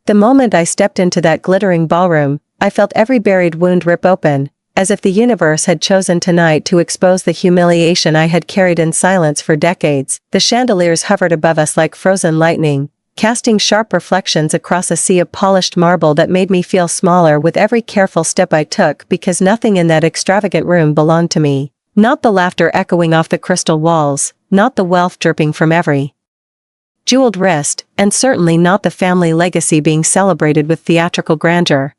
The moment I stepped into that glittering ballroom, I felt every buried wound rip open, as if the universe had chosen tonight to expose the humiliation I had carried in silence for decades. The chandeliers hovered above us like frozen lightning, casting sharp reflections across a sea of polished marble that made me feel smaller with every careful step I took because nothing in that extravagant room belonged to me. Not the laughter echoing off the crystal walls, not the wealth dripping from every jeweled wrist, and certainly not the family legacy being celebrated with theatrical grandeur.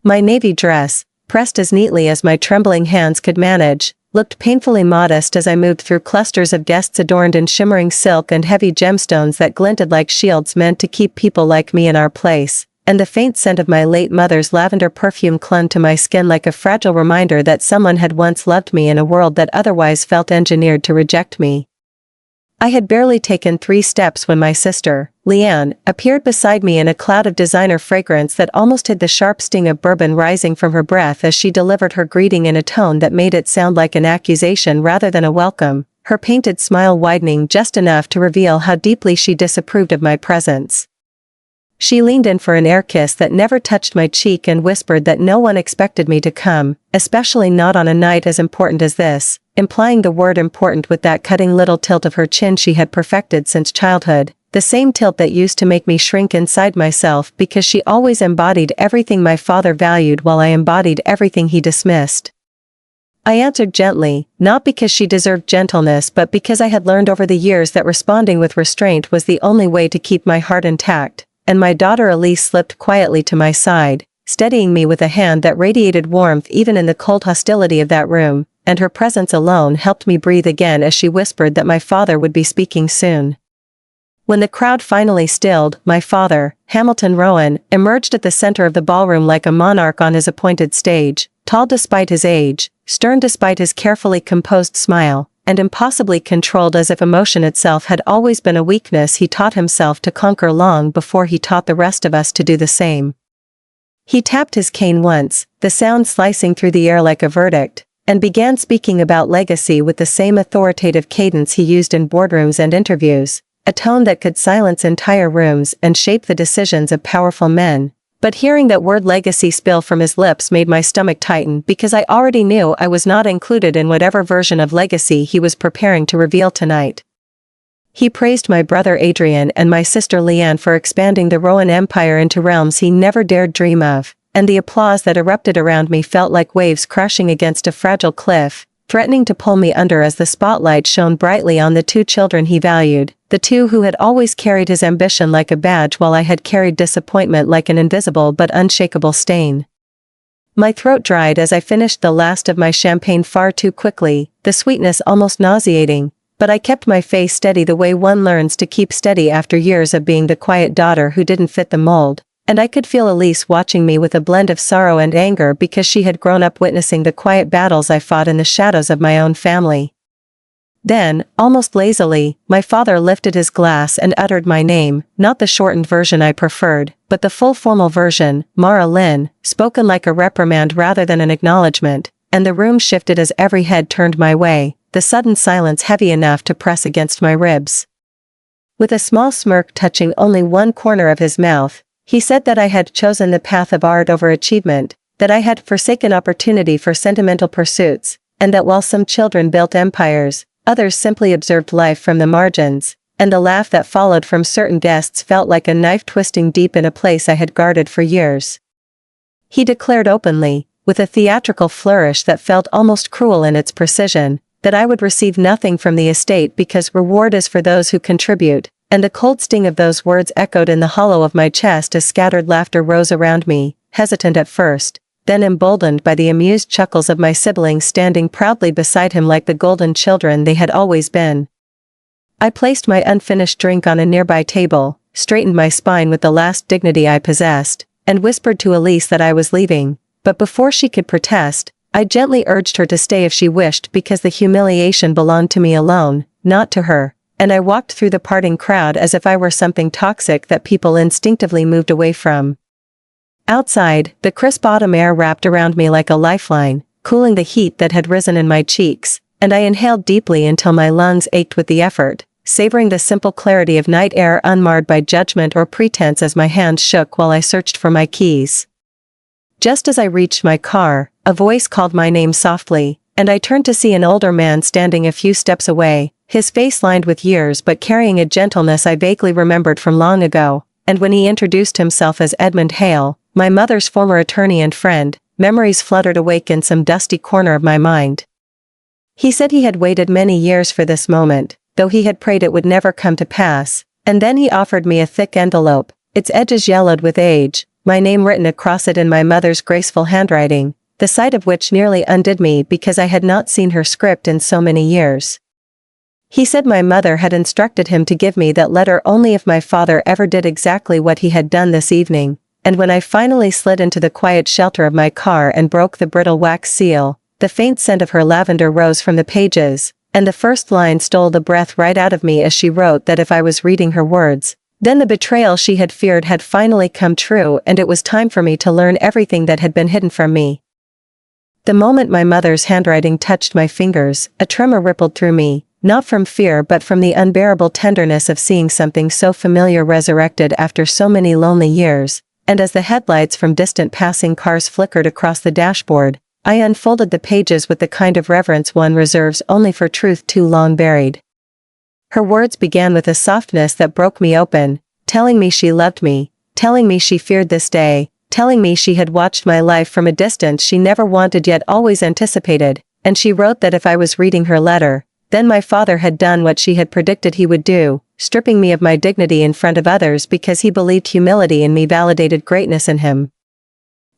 My navy dress, pressed as neatly as my trembling hands could manage, looked painfully modest as I moved through clusters of guests adorned in shimmering silk and heavy gemstones that glinted like shields meant to keep people like me in our place, and the faint scent of my late mother's lavender perfume clung to my skin like a fragile reminder that someone had once loved me in a world that otherwise felt engineered to reject me. I had barely taken 3 steps when my sister, Leanne, appeared beside me in a cloud of designer fragrance that almost hid the sharp sting of bourbon rising from her breath as she delivered her greeting in a tone that made it sound like an accusation rather than a welcome, her painted smile widening just enough to reveal how deeply she disapproved of my presence. She leaned in for an air kiss that never touched my cheek and whispered that no one expected me to come, especially not on a night as important as this, implying the word important with that cutting little tilt of her chin she had perfected since childhood, the same tilt that used to make me shrink inside myself because she always embodied everything my father valued while I embodied everything he dismissed. I answered gently, not because she deserved gentleness but because I had learned over the years that responding with restraint was the only way to keep my heart intact, and my daughter Elise slipped quietly to my side, steadying me with a hand that radiated warmth even in the cold hostility of that room, and her presence alone helped me breathe again as she whispered that my father would be speaking soon. When the crowd finally stilled, my father, Hamilton Rowan, emerged at the center of the ballroom like a monarch on his appointed stage, tall despite his age, stern despite his carefully composed smile, and impossibly controlled as if emotion itself had always been a weakness he taught himself to conquer long before he taught the rest of us to do the same. He tapped his cane once, the sound slicing through the air like a verdict, and began speaking about legacy with the same authoritative cadence he used in boardrooms and interviews, a tone that could silence entire rooms and shape the decisions of powerful men. But hearing that word legacy spill from his lips made my stomach tighten because I already knew I was not included in whatever version of legacy he was preparing to reveal tonight. He praised my brother Adrian and my sister Leanne for expanding the Rowan Empire into realms he never dared dream of, and the applause that erupted around me felt like waves crashing against a fragile cliff, threatening to pull me under as the spotlight shone brightly on the 2 children he valued, the 2 who had always carried his ambition like a badge while I had carried disappointment like an invisible but unshakable stain. My throat dried as I finished the last of my champagne far too quickly, the sweetness almost nauseating, but I kept my face steady the way one learns to keep steady after years of being the quiet daughter who didn't fit the mold, and I could feel Elise watching me with a blend of sorrow and anger because she had grown up witnessing the quiet battles I fought in the shadows of my own family. Then, almost lazily, my father lifted his glass and uttered my name, not the shortened version I preferred, but the full formal version, Mara Lynn, spoken like a reprimand rather than an acknowledgement, and the room shifted as every head turned my way, the sudden silence heavy enough to press against my ribs. With a small smirk touching only one corner of his mouth, he said that I had chosen the path of art over achievement, that I had forsaken opportunity for sentimental pursuits, and that while some children built empires, others simply observed life from the margins, and the laugh that followed from certain guests felt like a knife twisting deep in a place I had guarded for years. He declared openly, with a theatrical flourish that felt almost cruel in its precision, that I would receive nothing from the estate because reward is for those who contribute, and the cold sting of those words echoed in the hollow of my chest as scattered laughter rose around me, hesitant at first, then emboldened by the amused chuckles of my siblings standing proudly beside him like the golden children they had always been. I placed my unfinished drink on a nearby table, straightened my spine with the last dignity I possessed, and whispered to Elise that I was leaving, but before she could protest, I gently urged her to stay if she wished because the humiliation belonged to me alone, not to her, and I walked through the parting crowd as if I were something toxic that people instinctively moved away from. Outside, the crisp autumn air wrapped around me like a lifeline, cooling the heat that had risen in my cheeks, and I inhaled deeply until my lungs ached with the effort, savoring the simple clarity of night air unmarred by judgment or pretense as my hand shook while I searched for my keys. Just as I reached my car, a voice called my name softly, and I turned to see an older man standing a few steps away, his face lined with years but carrying a gentleness I vaguely remembered from long ago, and when he introduced himself as Edmund Hale, my mother's former attorney and friend, memories fluttered awake in some dusty corner of my mind. He said he had waited many years for this moment, though he had prayed it would never come to pass, and then he offered me a thick envelope, its edges yellowed with age, my name written across it in my mother's graceful handwriting, the sight of which nearly undid me because I had not seen her script in so many years. He said my mother had instructed him to give me that letter only if my father ever did exactly what he had done this evening, and when I finally slid into the quiet shelter of my car and broke the brittle wax seal, the faint scent of her lavender rose from the pages, and the first line stole the breath right out of me as she wrote that if I was reading her words, then the betrayal she had feared had finally come true and it was time for me to learn everything that had been hidden from me. The moment my mother's handwriting touched my fingers, a tremor rippled through me, not from fear but from the unbearable tenderness of seeing something so familiar resurrected after so many lonely years, and as the headlights from distant passing cars flickered across the dashboard, I unfolded the pages with the kind of reverence one reserves only for truth too long buried. Her words began with a softness that broke me open, telling me she loved me, telling me she feared this day, telling me she had watched my life from a distance she never wanted yet always anticipated, and she wrote that if I was reading her letter, then my father had done what she had predicted he would do, stripping me of my dignity in front of others because he believed humility in me validated greatness in him.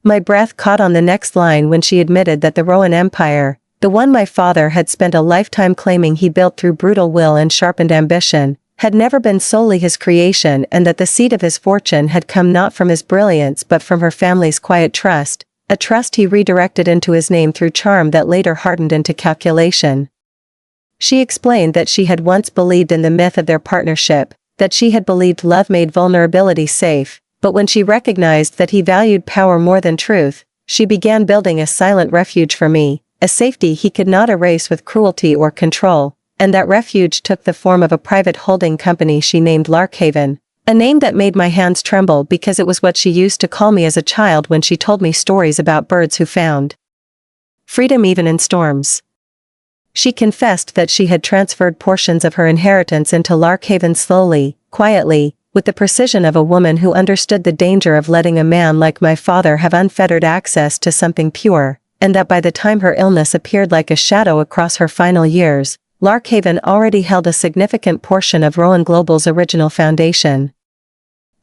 My breath caught on the next line when she admitted that the Rowan Empire, the one my father had spent a lifetime claiming he built through brutal will and sharpened ambition, had never been solely his creation and that the seed of his fortune had come not from his brilliance but from her family's quiet trust, a trust he redirected into his name through charm that later hardened into calculation. She explained that she had once believed in the myth of their partnership, that she had believed love made vulnerability safe, but when she recognized that he valued power more than truth, she began building a silent refuge for me, a safety he could not erase with cruelty or control, and that refuge took the form of a private holding company she named Larkhaven, a name that made my hands tremble because it was what she used to call me as a child when she told me stories about birds who found freedom even in storms. She confessed that she had transferred portions of her inheritance into Larkhaven slowly, quietly, with the precision of a woman who understood the danger of letting a man like my father have unfettered access to something pure, and that by the time her illness appeared like a shadow across her final years, Larkhaven already held a significant portion of Rowan Global's original foundation.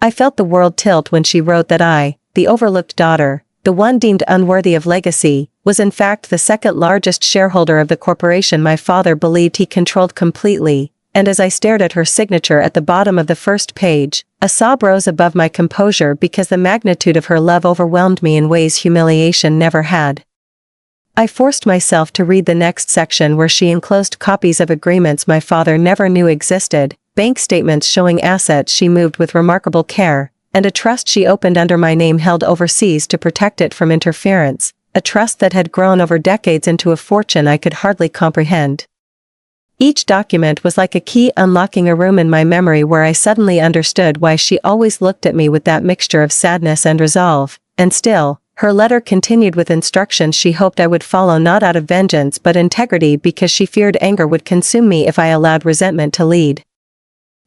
I felt the world tilt when she wrote that I, the overlooked daughter, the one deemed unworthy of legacy, was in fact the second largest shareholder of the corporation my father believed he controlled completely, and as I stared at her signature at the bottom of the first page, a sob rose above my composure because the magnitude of her love overwhelmed me in ways humiliation never had. I forced myself to read the next section where she enclosed copies of agreements my father never knew existed, bank statements showing assets she moved with remarkable care, and a trust she opened under my name held overseas to protect it from interference, a trust that had grown over decades into a fortune I could hardly comprehend. Each document was like a key unlocking a room in my memory where I suddenly understood why she always looked at me with that mixture of sadness and resolve, and still, her letter continued with instructions she hoped I would follow not out of vengeance but integrity because she feared anger would consume me if I allowed resentment to lead.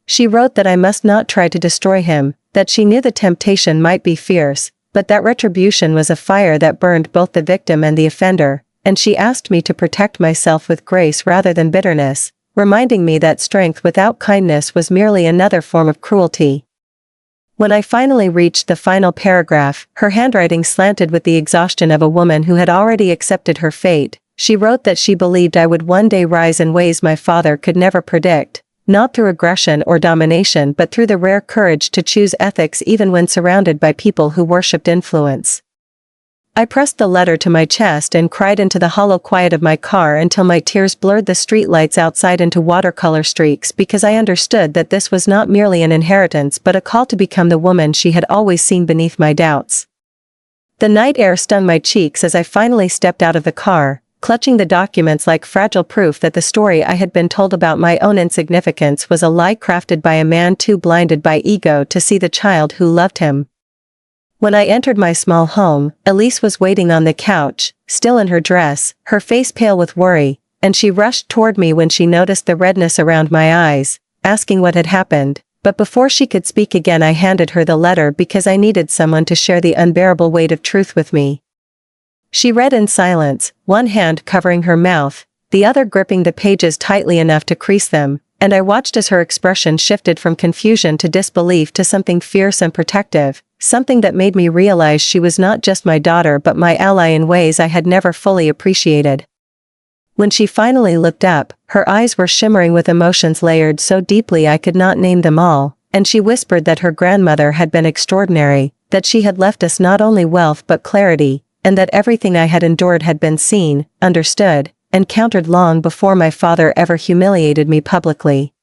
She wrote that I must not try to destroy him, that she knew the temptation might be fierce, but that retribution was a fire that burned both the victim and the offender, and she asked me to protect myself with grace rather than bitterness, reminding me that strength without kindness was merely another form of cruelty. When I finally reached the final paragraph, her handwriting slanted with the exhaustion of a woman who had already accepted her fate. She wrote that she believed I would one day rise in ways my father could never predict, not through aggression or domination but through the rare courage to choose ethics even when surrounded by people who worshipped influence. I pressed the letter to my chest and cried into the hollow quiet of my car until my tears blurred the streetlights outside into watercolor streaks because I understood that this was not merely an inheritance but a call to become the woman she had always seen beneath my doubts. The night air stung my cheeks as I finally stepped out of the car, clutching the documents like fragile proof that the story I had been told about my own insignificance was a lie crafted by a man too blinded by ego to see the child who loved him. When I entered my small home, Elise was waiting on the couch, still in her dress, her face pale with worry, and she rushed toward me when she noticed the redness around my eyes, asking what had happened. But before she could speak again, I handed her the letter because I needed someone to share the unbearable weight of truth with me. She read in silence, one hand covering her mouth, the other gripping the pages tightly enough to crease them, and I watched as her expression shifted from confusion to disbelief to something fierce and protective, something that made me realize she was not just my daughter but my ally in ways I had never fully appreciated. When she finally looked up, her eyes were shimmering with emotions layered so deeply I could not name them all, and she whispered that her grandmother had been extraordinary, that she had left us not only wealth but clarity, and that everything I had endured had been seen, understood, and countered long before my father ever humiliated me publicly.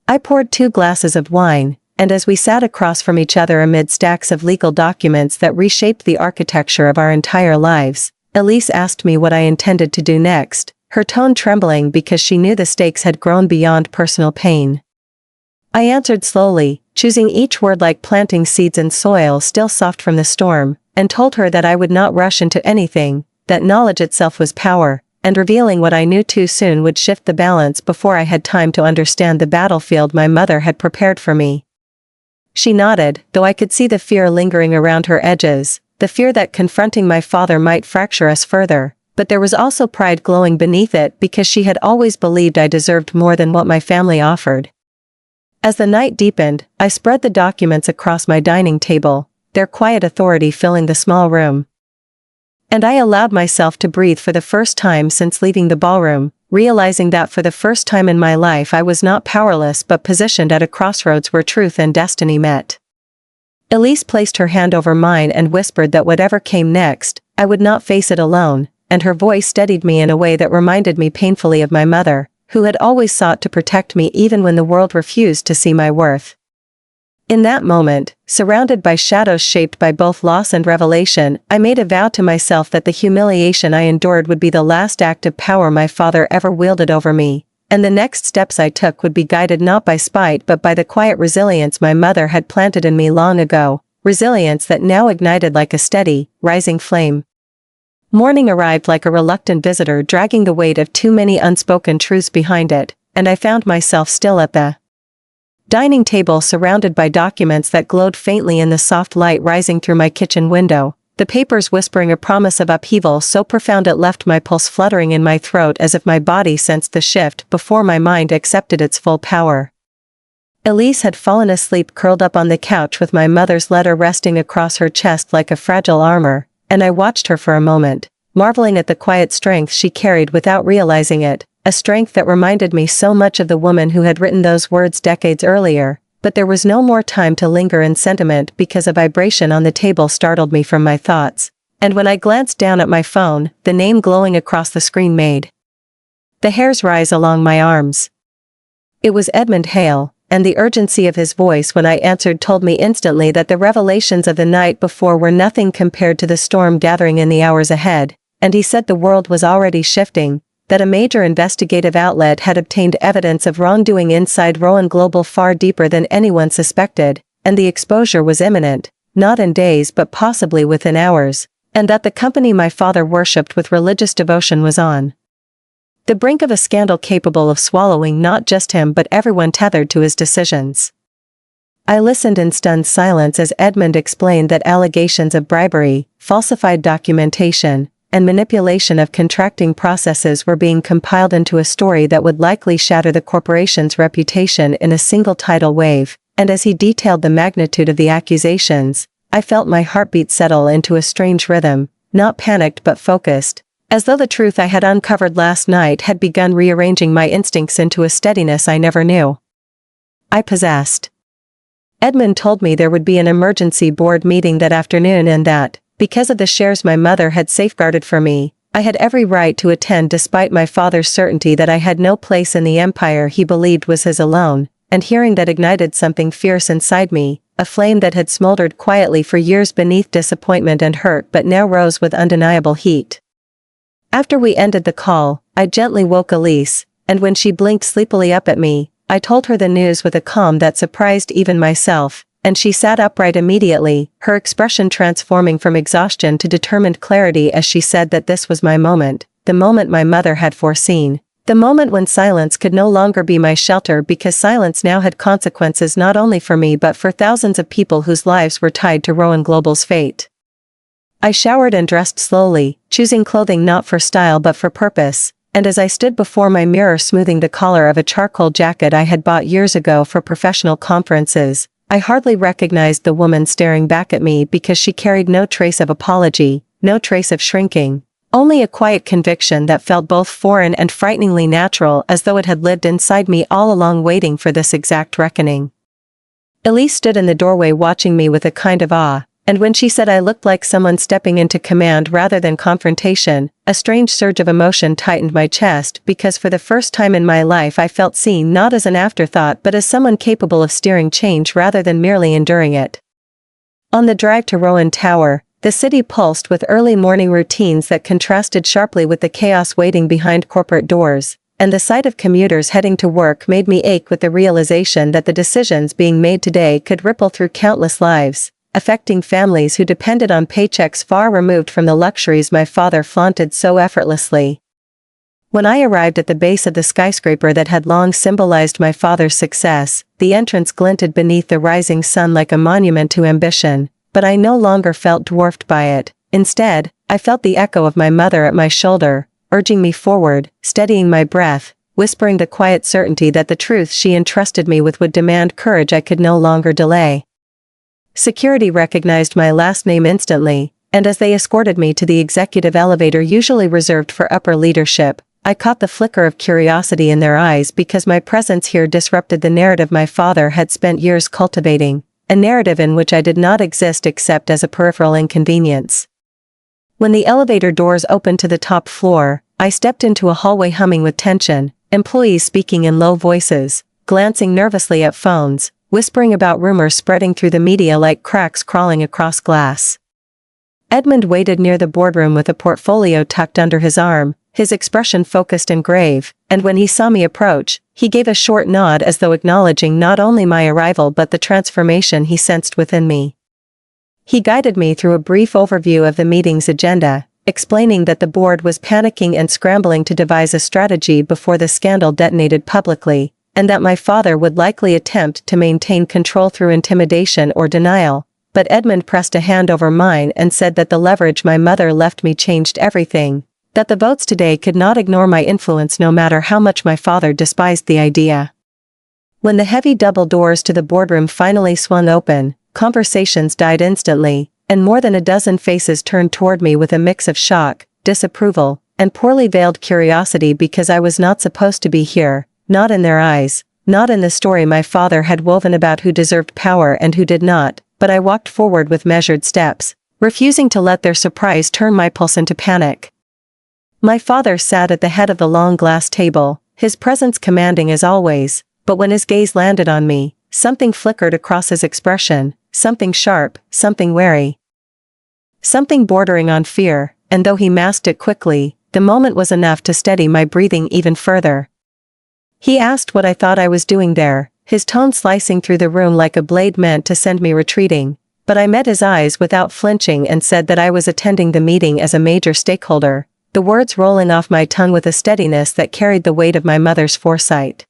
I poured 2 glasses of wine, and as we sat across from each other amid stacks of legal documents that reshaped the architecture of our entire lives, Elise asked me what I intended to do next, her tone trembling because she knew the stakes had grown beyond personal pain. I answered slowly, choosing each word like planting seeds in soil still soft from the storm, and told her that I would not rush into anything, that knowledge itself was power, and revealing what I knew too soon would shift the balance before I had time to understand the battlefield my mother had prepared for me. She nodded, though I could see the fear lingering around her edges, the fear that confronting my father might fracture us further, but there was also pride glowing beneath it because she had always believed I deserved more than what my family offered. As the night deepened, I spread the documents across my dining table, their quiet authority filling the small room. And I allowed myself to breathe for the first time since leaving the ballroom, realizing that for the first time in my life I was not powerless but positioned at a crossroads where truth and destiny met. Elise placed her hand over mine and whispered that whatever came next, I would not face it alone, and her voice steadied me in a way that reminded me painfully of my mother, who had always sought to protect me even when the world refused to see my worth. In that moment, surrounded by shadows shaped by both loss and revelation, I made a vow to myself that the humiliation I endured would be the last act of power my father ever wielded over me, and the next steps I took would be guided not by spite but by the quiet resilience my mother had planted in me long ago, resilience that now ignited like a steady, rising flame. Morning arrived like a reluctant visitor dragging the weight of too many unspoken truths behind it, and I found myself still at the dining table surrounded by documents that glowed faintly in the soft light rising through my kitchen window, the papers whispering a promise of upheaval so profound it left my pulse fluttering in my throat as if my body sensed the shift before my mind accepted its full power. Elise had fallen asleep curled up on the couch with my mother's letter resting across her chest like a fragile armor, and I watched her for a moment, marveling at the quiet strength she carried without realizing it, a strength that reminded me so much of the woman who had written those words decades earlier, but there was no more time to linger in sentiment because a vibration on the table startled me from my thoughts, and when I glanced down at my phone, the name glowing across the screen made the hairs rise along my arms. It was Edmund Hale, and the urgency of his voice when I answered told me instantly that the revelations of the night before were nothing compared to the storm gathering in the hours ahead, and he said the world was already shifting, that a major investigative outlet had obtained evidence of wrongdoing inside Rowan Global far deeper than anyone suspected, and the exposure was imminent, not in days but possibly within hours, and that the company my father worshipped with religious devotion was on the brink of a scandal capable of swallowing not just him but everyone tethered to his decisions. I listened in stunned silence as Edmund explained that allegations of bribery, falsified documentation, and manipulation of contracting processes were being compiled into a story that would likely shatter the corporation's reputation in a single tidal wave, and as he detailed the magnitude of the accusations, I felt my heartbeat settle into a strange rhythm, not panicked but focused, as though the truth I had uncovered last night had begun rearranging my instincts into a steadiness I never knew I possessed. Edmund told me there would be an emergency board meeting that afternoon and that, because of the shares my mother had safeguarded for me, I had every right to attend despite my father's certainty that I had no place in the empire he believed was his alone, and hearing that ignited something fierce inside me, a flame that had smoldered quietly for years beneath disappointment and hurt but now rose with undeniable heat. After we ended the call, I gently woke Elise, and when she blinked sleepily up at me, I told her the news with a calm that surprised even myself, and she sat upright immediately, her expression transforming from exhaustion to determined clarity as she said that this was my moment, the moment my mother had foreseen. The moment when silence could no longer be my shelter because silence now had consequences not only for me but for thousands of people whose lives were tied to Rowan Global's fate. I showered and dressed slowly, choosing clothing not for style but for purpose, and as I stood before my mirror smoothing the collar of a charcoal jacket I had bought years ago for professional conferences, I hardly recognized the woman staring back at me because she carried no trace of apology, no trace of shrinking. Only a quiet conviction that felt both foreign and frighteningly natural as though it had lived inside me all along waiting for this exact reckoning. Elise stood in the doorway watching me with a kind of awe, and when she said I looked like someone stepping into command rather than confrontation, a strange surge of emotion tightened my chest because for the first time in my life I felt seen not as an afterthought but as someone capable of steering change rather than merely enduring it. On the drive to Rowan Tower, the city pulsed with early morning routines that contrasted sharply with the chaos waiting behind corporate doors, and the sight of commuters heading to work made me ache with the realization that the decisions being made today could ripple through countless lives, affecting families who depended on paychecks far removed from the luxuries my father flaunted so effortlessly. When I arrived at the base of the skyscraper that had long symbolized my father's success, the entrance glinted beneath the rising sun like a monument to ambition. But I no longer felt dwarfed by it. Instead, I felt the echo of my mother at my shoulder, urging me forward, steadying my breath, whispering the quiet certainty that the truth she entrusted me with would demand courage I could no longer delay. Security recognized my last name instantly, and as they escorted me to the executive elevator usually reserved for upper leadership, I caught the flicker of curiosity in their eyes because my presence here disrupted the narrative my father had spent years cultivating. A narrative in which I did not exist except as a peripheral inconvenience. When the elevator doors opened to the top floor, I stepped into a hallway humming with tension, employees speaking in low voices, glancing nervously at phones, whispering about rumors spreading through the media like cracks crawling across glass. Edmund waited near the boardroom with a portfolio tucked under his arm, his expression focused and grave, and when he saw me approach, he gave a short nod as though acknowledging not only my arrival but the transformation he sensed within me. He guided me through a brief overview of the meeting's agenda, explaining that the board was panicking and scrambling to devise a strategy before the scandal detonated publicly, and that my father would likely attempt to maintain control through intimidation or denial, but Edmund pressed a hand over mine and said that the leverage my mother left me changed everything. That the votes today could not ignore my influence no matter how much my father despised the idea. When the heavy double doors to the boardroom finally swung open, conversations died instantly, and more than a dozen faces turned toward me with a mix of shock, disapproval, and poorly veiled curiosity because I was not supposed to be here, not in their eyes, not in the story my father had woven about who deserved power and who did not, but I walked forward with measured steps, refusing to let their surprise turn my pulse into panic. My father sat at the head of the long glass table, his presence commanding as always, but when his gaze landed on me, something flickered across his expression, something sharp, something wary. Something bordering on fear, and though he masked it quickly, the moment was enough to steady my breathing even further. He asked what I thought I was doing there, his tone slicing through the room like a blade meant to send me retreating, but I met his eyes without flinching and said that I was attending the meeting as a major stakeholder, the words rolling off my tongue with a steadiness that carried the weight of my mother's foresight.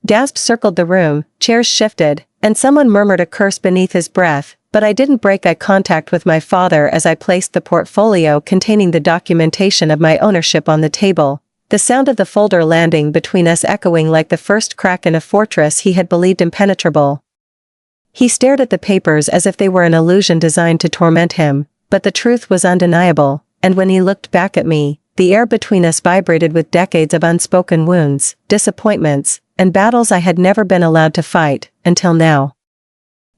Gasps circled the room, chairs shifted, and someone murmured a curse beneath his breath, but I didn't break eye contact with my father as I placed the portfolio containing the documentation of my ownership on the table, the sound of the folder landing between us echoing like the first crack in a fortress he had believed impenetrable. He stared at the papers as if they were an illusion designed to torment him, but the truth was undeniable. And when he looked back at me, the air between us vibrated with decades of unspoken wounds, disappointments, and battles I had never been allowed to fight, until now.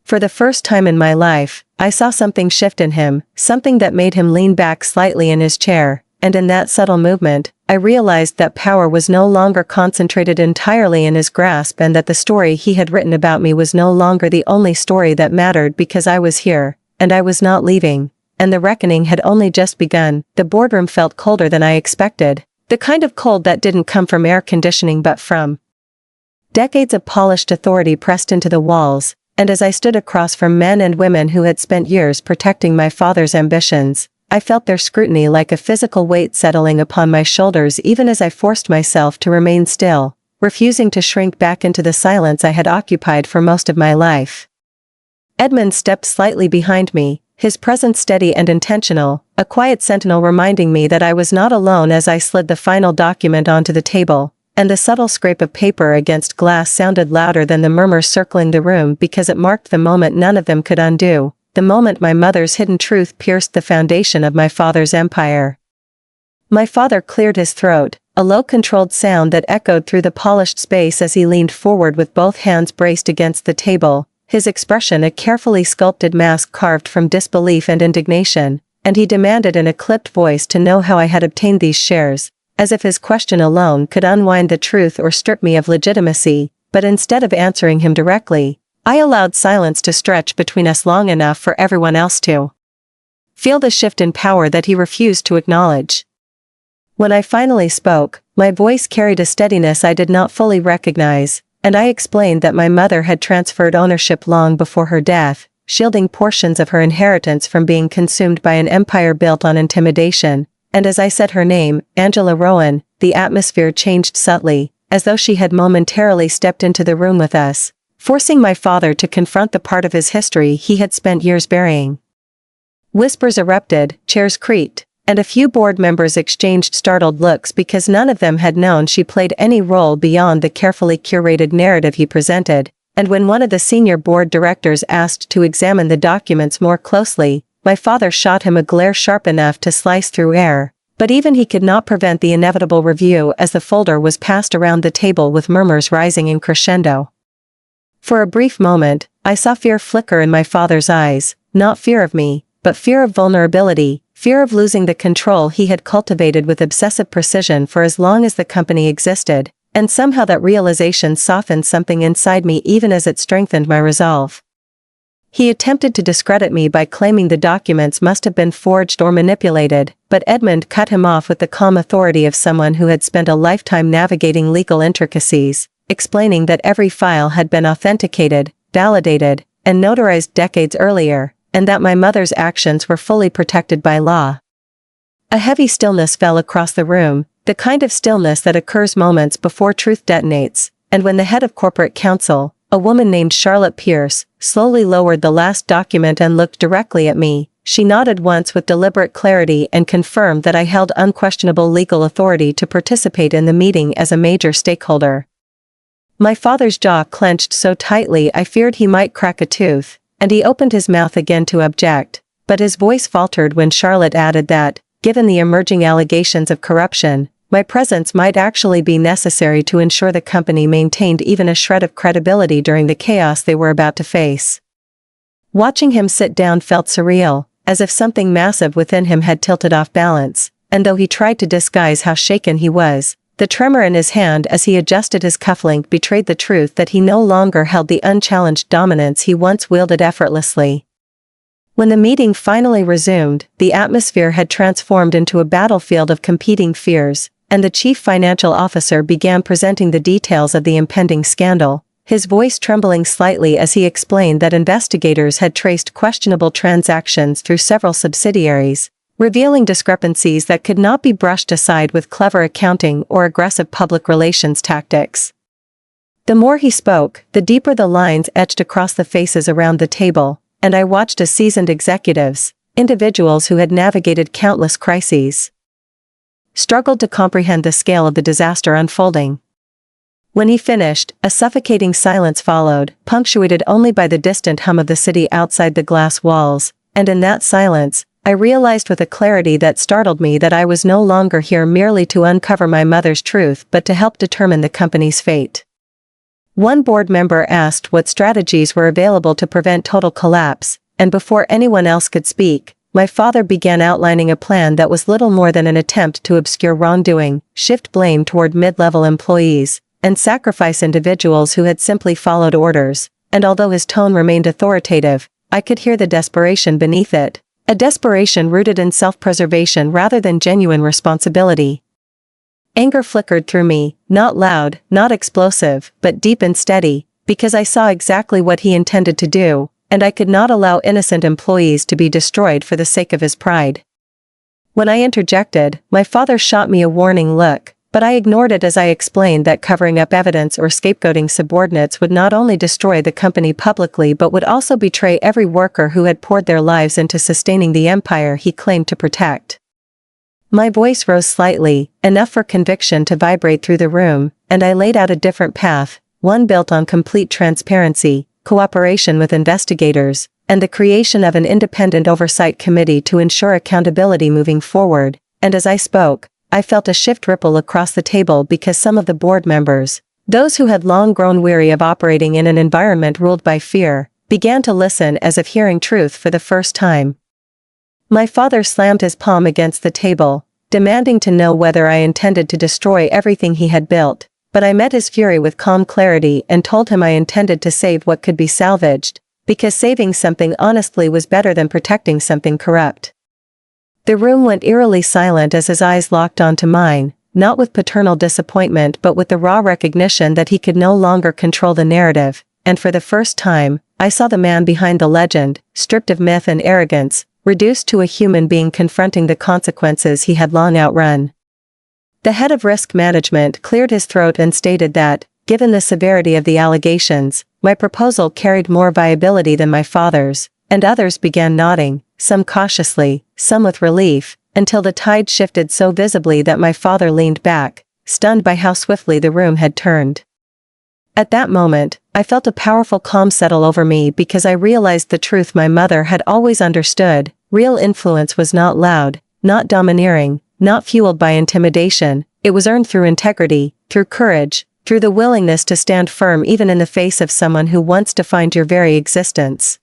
For the first time in my life, I saw something shift in him, something that made him lean back slightly in his chair, and in that subtle movement, I realized that power was no longer concentrated entirely in his grasp and that the story he had written about me was no longer the only story that mattered because I was here, and I was not leaving. and the reckoning had only just begun. The boardroom felt colder than I expected. The kind of cold that didn't come from air conditioning but from decades of polished authority pressed into the walls, and as I stood across from men and women who had spent years protecting my father's ambitions, I felt their scrutiny like a physical weight settling upon my shoulders even as I forced myself to remain still, refusing to shrink back into the silence I had occupied for most of my life. Edmund stepped slightly behind me, his presence steady and intentional, a quiet sentinel reminding me that I was not alone as I slid the final document onto the table, and the subtle scrape of paper against glass sounded louder than the murmurs circling the room because it marked the moment none of them could undo, the moment my mother's hidden truth pierced the foundation of my father's empire. My father cleared his throat, a low controlled sound that echoed through the polished space as he leaned forward with both hands braced against the table, his expression a carefully sculpted mask carved from disbelief and indignation, and he demanded in a clipped voice to know how I had obtained these shares, as if his question alone could unwind the truth or strip me of legitimacy, but instead of answering him directly, I allowed silence to stretch between us long enough for everyone else to feel the shift in power that he refused to acknowledge. When I finally spoke, my voice carried a steadiness I did not fully recognize, and I explained that my mother had transferred ownership long before her death, shielding portions of her inheritance from being consumed by an empire built on intimidation, and as I said her name, Angela Rowan, the atmosphere changed subtly, as though she had momentarily stepped into the room with us, forcing my father to confront the part of his history he had spent years burying. Whispers erupted, chairs creaked, and a few board members exchanged startled looks because none of them had known she played any role beyond the carefully curated narrative he presented, and when one of the senior board directors asked to examine the documents more closely, my father shot him a glare sharp enough to slice through air, but even he could not prevent the inevitable review as the folder was passed around the table with murmurs rising in crescendo. For a brief moment, I saw fear flicker in my father's eyes, not fear of me, but fear of vulnerability, fear of losing the control he had cultivated with obsessive precision for as long as the company existed, and somehow that realization softened something inside me even as it strengthened my resolve. He attempted to discredit me by claiming the documents must have been forged or manipulated, but Edmund cut him off with the calm authority of someone who had spent a lifetime navigating legal intricacies, explaining that every file had been authenticated, validated, and notarized decades earlier, and that my mother's actions were fully protected by law. A heavy stillness fell across the room, the kind of stillness that occurs moments before truth detonates, and when the head of corporate counsel, a woman named Charlotte Pierce, slowly lowered the last document and looked directly at me, she nodded once with deliberate clarity and confirmed that I held unquestionable legal authority to participate in the meeting as a major stakeholder. My father's jaw clenched so tightly I feared he might crack a tooth, and he opened his mouth again to object, but his voice faltered when Charlotte added that, given the emerging allegations of corruption, my presence might actually be necessary to ensure the company maintained even a shred of credibility during the chaos they were about to face. Watching him sit down felt surreal, as if something massive within him had tilted off balance, and though he tried to disguise how shaken he was, the tremor in his hand as he adjusted his cufflink betrayed the truth that he no longer held the unchallenged dominance he once wielded effortlessly. When the meeting finally resumed, the atmosphere had transformed into a battlefield of competing fears, and the chief financial officer began presenting the details of the impending scandal, his voice trembling slightly as he explained that investigators had traced questionable transactions through several subsidiaries, revealing discrepancies that could not be brushed aside with clever accounting or aggressive public relations tactics. The more he spoke, the deeper the lines etched across the faces around the table, and I watched as seasoned executives, individuals who had navigated countless crises, struggled to comprehend the scale of the disaster unfolding. When he finished, a suffocating silence followed, punctuated only by the distant hum of the city outside the glass walls, and in that silence, I realized with a clarity that startled me that I was no longer here merely to uncover my mother's truth but to help determine the company's fate. One board member asked what strategies were available to prevent total collapse, and before anyone else could speak, my father began outlining a plan that was little more than an attempt to obscure wrongdoing, shift blame toward mid-level employees, and sacrifice individuals who had simply followed orders, and although his tone remained authoritative, I could hear the desperation beneath it, A desperation rooted in self-preservation rather than genuine responsibility. Anger flickered through me, not loud, not explosive, but deep and steady, because I saw exactly what he intended to do, and I could not allow innocent employees to be destroyed for the sake of his pride. When I interjected, my father shot me a warning look, but I ignored it as I explained that covering up evidence or scapegoating subordinates would not only destroy the company publicly but would also betray every worker who had poured their lives into sustaining the empire he claimed to protect. My voice rose slightly, enough for conviction to vibrate through the room, and I laid out a different path, one built on complete transparency, cooperation with investigators, and the creation of an independent oversight committee to ensure accountability moving forward. And as I spoke, I felt a shift ripple across the table because some of the board members, those who had long grown weary of operating in an environment ruled by fear, began to listen as if hearing truth for the first time. My father slammed his palm against the table, demanding to know whether I intended to destroy everything he had built, but I met his fury with calm clarity and told him I intended to save what could be salvaged, because saving something honestly was better than protecting something corrupt. The room went eerily silent as his eyes locked onto mine, not with paternal disappointment but with the raw recognition that he could no longer control the narrative, and for the first time, I saw the man behind the legend, stripped of myth and arrogance, reduced to a human being confronting the consequences he had long outrun. The head of risk management cleared his throat and stated that, given the severity of the allegations, my proposal carried more viability than my father's, and others began nodding, some cautiously, some with relief, until the tide shifted so visibly that my father leaned back, stunned by how swiftly the room had turned. At that moment, I felt a powerful calm settle over me because I realized the truth my mother had always understood: real influence was not loud, not domineering, not fueled by intimidation, it was earned through integrity, through courage, through the willingness to stand firm even in the face of someone who once defined your very existence.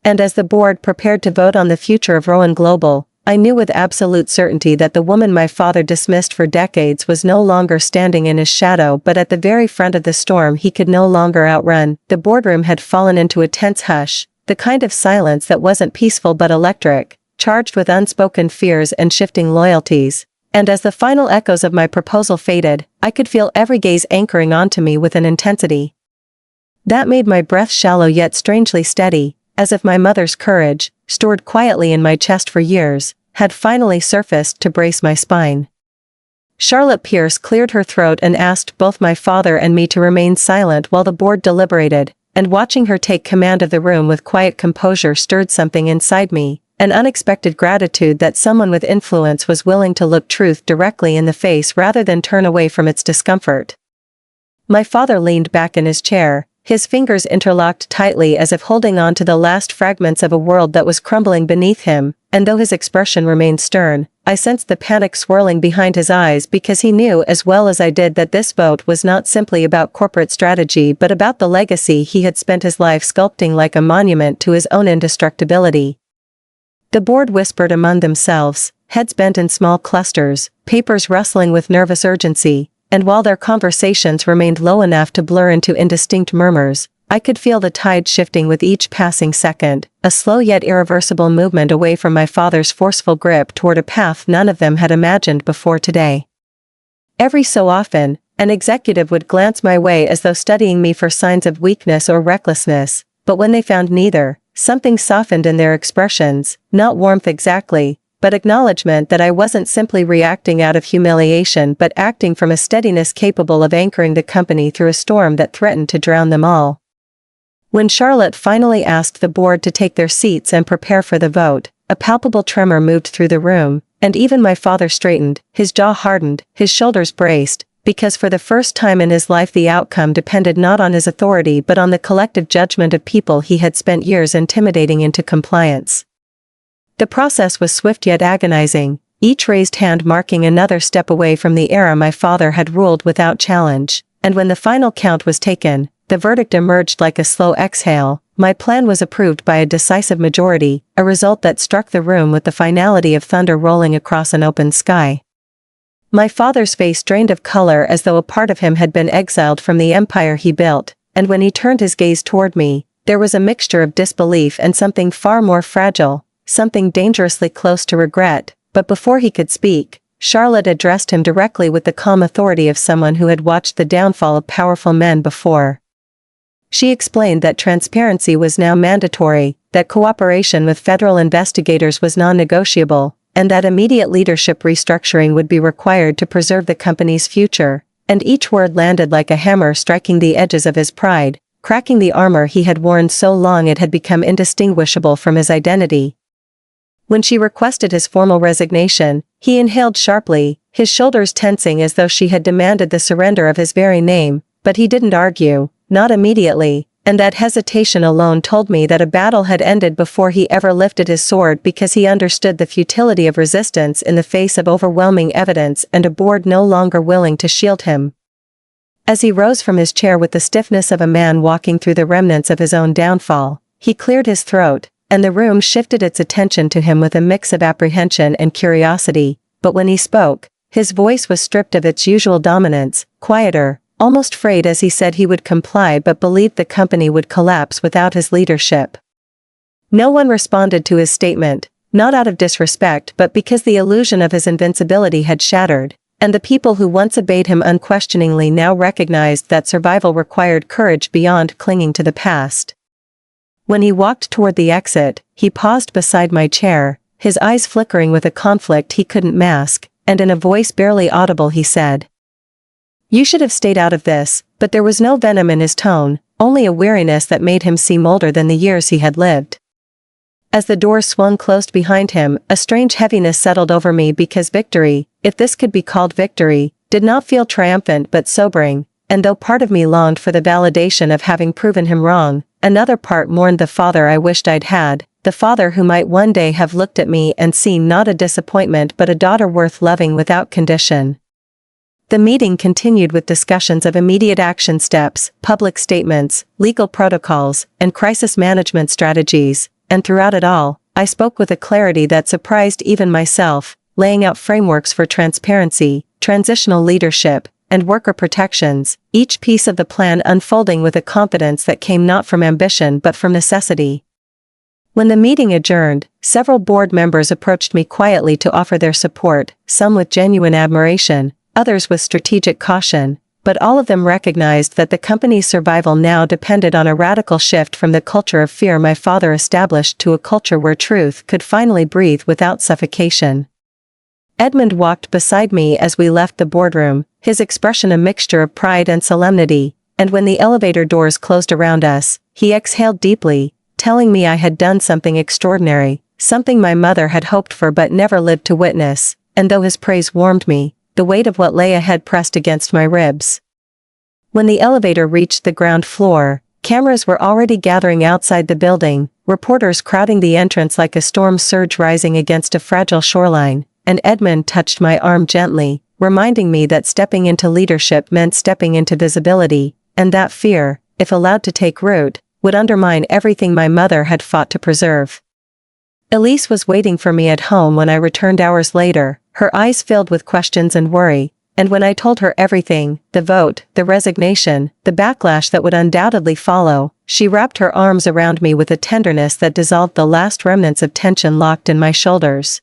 And as the board prepared to vote on the future of Rowan Global, I knew with absolute certainty that the woman my father dismissed for decades was no longer standing in his shadow but at the very front of the storm he could no longer outrun. The boardroom had fallen into a tense hush, the kind of silence that wasn't peaceful but electric, charged with unspoken fears and shifting loyalties. And as the final echoes of my proposal faded, I could feel every gaze anchoring onto me with an intensity that made my breath shallow yet strangely steady, as if my mother's courage, stored quietly in my chest for years, had finally surfaced to brace my spine. Charlotte Pierce cleared her throat and asked both my father and me to remain silent while the board deliberated, and watching her take command of the room with quiet composure stirred something inside me, an unexpected gratitude that someone with influence was willing to look truth directly in the face rather than turn away from its discomfort. My father leaned back in his chair, his fingers interlocked tightly as if holding on to the last fragments of a world that was crumbling beneath him, and though his expression remained stern, I sensed the panic swirling behind his eyes because he knew as well as I did that this vote was not simply about corporate strategy but about the legacy he had spent his life sculpting like a monument to his own indestructibility. The board whispered among themselves, heads bent in small clusters, papers rustling with nervous urgency, and while their conversations remained low enough to blur into indistinct murmurs, I could feel the tide shifting with each passing second, a slow yet irreversible movement away from my father's forceful grip toward a path none of them had imagined before today. Every so often, an executive would glance my way as though studying me for signs of weakness or recklessness, but when they found neither, something softened in their expressions, not warmth exactly, but acknowledgement that I wasn't simply reacting out of humiliation but acting from a steadiness capable of anchoring the company through a storm that threatened to drown them all. When Charlotte finally asked the board to take their seats and prepare for the vote, a palpable tremor moved through the room, and even my father straightened, his jaw hardened, his shoulders braced, because for the first time in his life the outcome depended not on his authority but on the collective judgment of people he had spent years intimidating into compliance. The process was swift yet agonizing, each raised hand marking another step away from the era my father had ruled without challenge, and when the final count was taken, the verdict emerged like a slow exhale. My plan was approved by a decisive majority, a result that struck the room with the finality of thunder rolling across an open sky. My father's face drained of color as though a part of him had been exiled from the empire he built, and when he turned his gaze toward me, there was a mixture of disbelief and something far more fragile, something dangerously close to regret, but before he could speak, Charlotte addressed him directly with the calm authority of someone who had watched the downfall of powerful men before. She explained that transparency was now mandatory, that cooperation with federal investigators was non-negotiable, and that immediate leadership restructuring would be required to preserve the company's future, and each word landed like a hammer striking the edges of his pride, cracking the armor he had worn so long it had become indistinguishable from his identity. When she requested his formal resignation, he inhaled sharply, his shoulders tensing as though she had demanded the surrender of his very name, but he didn't argue, not immediately, and that hesitation alone told me that a battle had ended before he ever lifted his sword because he understood the futility of resistance in the face of overwhelming evidence and a board no longer willing to shield him. As he rose from his chair with the stiffness of a man walking through the remnants of his own downfall, he cleared his throat, and the room shifted its attention to him with a mix of apprehension and curiosity, but when he spoke, his voice was stripped of its usual dominance, quieter, almost frayed as he said he would comply but believed the company would collapse without his leadership. No one responded to his statement, not out of disrespect but because the illusion of his invincibility had shattered, and the people who once obeyed him unquestioningly now recognized that survival required courage beyond clinging to the past. When he walked toward the exit, he paused beside my chair, his eyes flickering with a conflict he couldn't mask, and in a voice barely audible he said, "You should have stayed out of this," but there was no venom in his tone, only a weariness that made him seem older than the years he had lived. As the door swung closed behind him, a strange heaviness settled over me because victory, if this could be called victory, did not feel triumphant but sobering, and though part of me longed for the validation of having proven him wrong, another part mourned the father I wished I'd had, the father who might one day have looked at me and seen not a disappointment but a daughter worth loving without condition. The meeting continued with discussions of immediate action steps, public statements, legal protocols, and crisis management strategies, and throughout it all, I spoke with a clarity that surprised even myself, laying out frameworks for transparency, transitional leadership, and worker protections, each piece of the plan unfolding with a confidence that came not from ambition but from necessity. When the meeting adjourned, several board members approached me quietly to offer their support, some with genuine admiration, others with strategic caution, but all of them recognized that the company's survival now depended on a radical shift from the culture of fear my father established to a culture where truth could finally breathe without suffocation. Edmund walked beside me as we left the boardroom, his expression a mixture of pride and solemnity, and when the elevator doors closed around us, he exhaled deeply, telling me I had done something extraordinary, something my mother had hoped for but never lived to witness, and though his praise warmed me, the weight of what lay ahead pressed against my ribs. When the elevator reached the ground floor, cameras were already gathering outside the building, reporters crowding the entrance like a storm surge rising against a fragile shoreline, and Edmund touched my arm gently, reminding me that stepping into leadership meant stepping into visibility, and that fear, if allowed to take root, would undermine everything my mother had fought to preserve. Elise was waiting for me at home when I returned hours later, her eyes filled with questions and worry, and when I told her everything, the vote, the resignation, the backlash that would undoubtedly follow, she wrapped her arms around me with a tenderness that dissolved the last remnants of tension locked in my shoulders.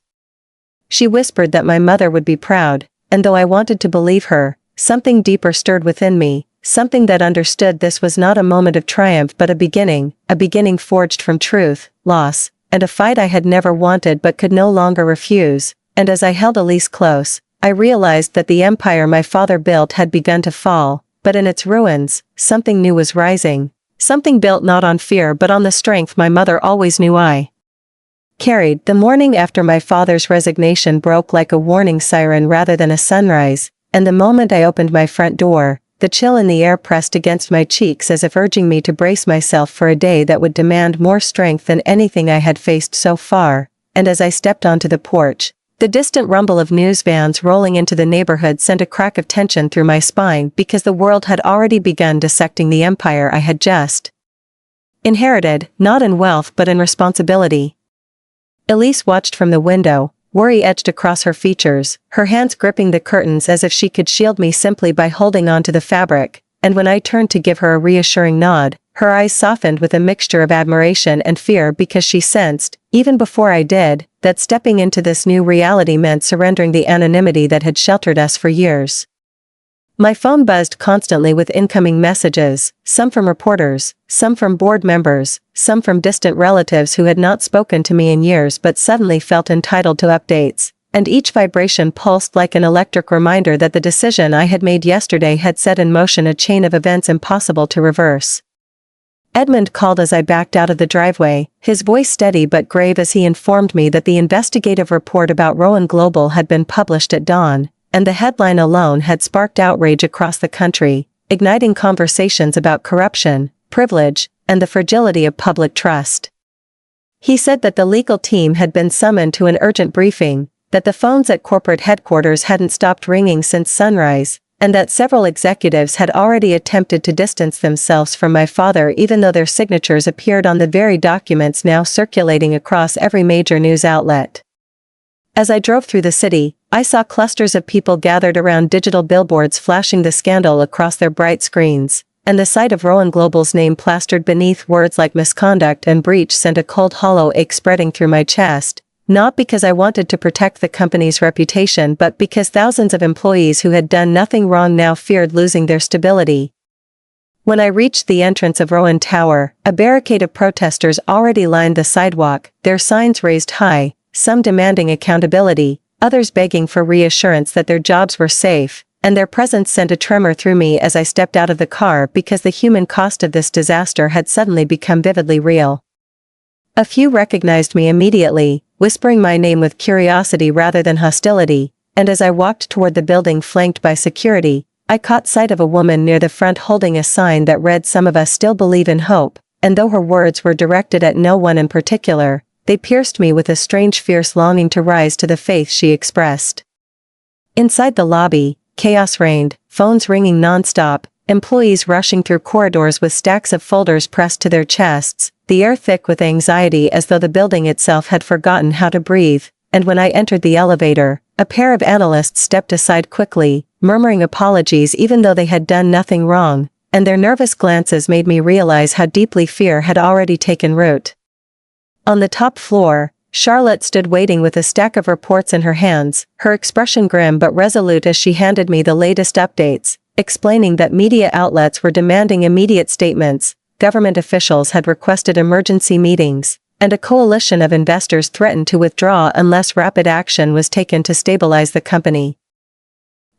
She whispered that my mother would be proud, and though I wanted to believe her, something deeper stirred within me, something that understood this was not a moment of triumph but a beginning forged from truth, loss, and a fight I had never wanted but could no longer refuse, and as I held Elise close, I realized that the empire my father built had begun to fall, but in its ruins, something new was rising, something built not on fear but on the strength my mother always knew I carried. The morning after my father's resignation broke like a warning siren rather than a sunrise, and the moment I opened my front door, the chill in the air pressed against my cheeks as if urging me to brace myself for a day that would demand more strength than anything I had faced so far, and as I stepped onto the porch, the distant rumble of news vans rolling into the neighborhood sent a crack of tension through my spine because the world had already begun dissecting the empire I had just inherited, not in wealth but in responsibility. Elise watched from the window, worry etched across her features, her hands gripping the curtains as if she could shield me simply by holding onto the fabric, and when I turned to give her a reassuring nod, Her eyes softened with a mixture of admiration and fear because she sensed, even before I did, that stepping into this new reality meant surrendering the anonymity that had sheltered us for years. My phone buzzed constantly with incoming messages, some from reporters, some from board members, some from distant relatives who had not spoken to me in years but suddenly felt entitled to updates, and each vibration pulsed like an electric reminder that the decision I had made yesterday had set in motion a chain of events impossible to reverse. Edmund called as I backed out of the driveway, his voice steady but grave as he informed me that the investigative report about Rowan Global had been published at dawn, and the headline alone had sparked outrage across the country, igniting conversations about corruption, privilege, and the fragility of public trust. He said that the legal team had been summoned to an urgent briefing, that the phones at corporate headquarters hadn't stopped ringing since sunrise, and that several executives had already attempted to distance themselves from my father even though their signatures appeared on the very documents now circulating across every major news outlet. As I drove through the city, I saw clusters of people gathered around digital billboards flashing the scandal across their bright screens, and the sight of Rowan Global's name plastered beneath words like misconduct and breach sent a cold hollow ache spreading through my chest, not because I wanted to protect the company's reputation but because thousands of employees who had done nothing wrong now feared losing their stability. When I reached the entrance of Rowan Tower, a barricade of protesters already lined the sidewalk, their signs raised high, some demanding accountability, others begging for reassurance that their jobs were safe, and their presence sent a tremor through me as I stepped out of the car because the human cost of this disaster had suddenly become vividly real. A few recognized me immediately, whispering my name with curiosity rather than hostility, and as I walked toward the building flanked by security, I caught sight of a woman near the front holding a sign that read "Some of us still believe in hope," and though her words were directed at no one in particular, they pierced me with a strange fierce longing to rise to the faith she expressed. Inside the lobby, chaos reigned, phones ringing non-stop, employees rushing through corridors with stacks of folders pressed to their chests, the air thick with anxiety as though the building itself had forgotten how to breathe, and when I entered the elevator, a pair of analysts stepped aside quickly, murmuring apologies even though they had done nothing wrong, and their nervous glances made me realize how deeply fear had already taken root. On the top floor, Charlotte stood waiting with a stack of reports in her hands, her expression grim but resolute as she handed me the latest updates, explaining that media outlets were demanding immediate statements, government officials had requested emergency meetings, and a coalition of investors threatened to withdraw unless rapid action was taken to stabilize the company.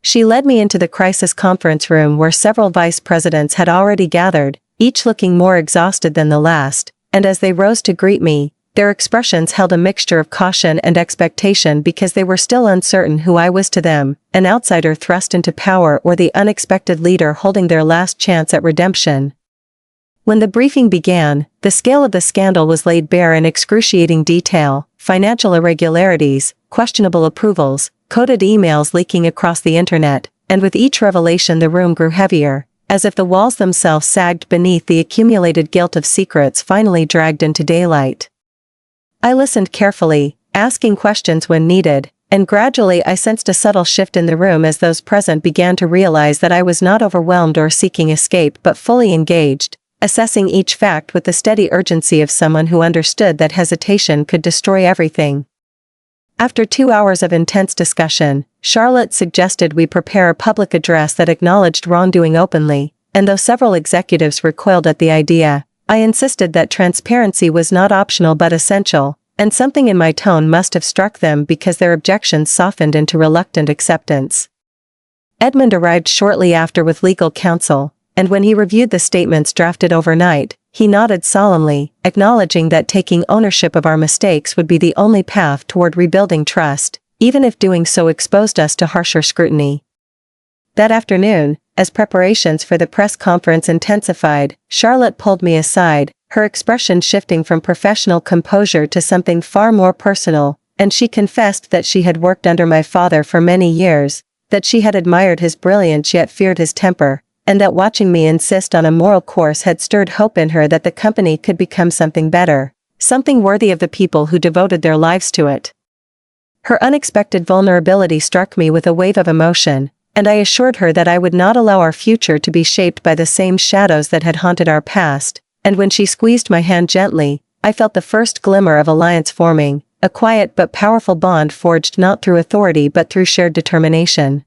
She led me into the crisis conference room where several vice presidents had already gathered, each looking more exhausted than the last, and as they rose to greet me, their expressions held a mixture of caution and expectation because they were still uncertain who I was to them, an outsider thrust into power or the unexpected leader holding their last chance at redemption. When the briefing began, the scale of the scandal was laid bare in excruciating detail: financial irregularities, questionable approvals, coded emails leaking across the internet, and with each revelation the room grew heavier, as if the walls themselves sagged beneath the accumulated guilt of secrets finally dragged into daylight. I listened carefully, asking questions when needed, and gradually I sensed a subtle shift in the room as those present began to realize that I was not overwhelmed or seeking escape but fully engaged, assessing each fact with the steady urgency of someone who understood that hesitation could destroy everything. After 2 hours of intense discussion, Charlotte suggested we prepare a public address that acknowledged wrongdoing openly, and though several executives recoiled at the idea, I insisted that transparency was not optional but essential, and something in my tone must have struck them because their objections softened into reluctant acceptance. Edmund arrived shortly after with legal counsel, and when he reviewed the statements drafted overnight, he nodded solemnly, acknowledging that taking ownership of our mistakes would be the only path toward rebuilding trust, even if doing so exposed us to harsher scrutiny. That afternoon, as preparations for the press conference intensified, Charlotte pulled me aside, her expression shifting from professional composure to something far more personal, and she confessed that she had worked under my father for many years, that she had admired his brilliance yet feared his temper, and that watching me insist on a moral course had stirred hope in her that the company could become something better, something worthy of the people who devoted their lives to it. Her unexpected vulnerability struck me with a wave of emotion, and I assured her that I would not allow our future to be shaped by the same shadows that had haunted our past, and when she squeezed my hand gently, I felt the first glimmer of alliance forming, a quiet but powerful bond forged not through authority but through shared determination.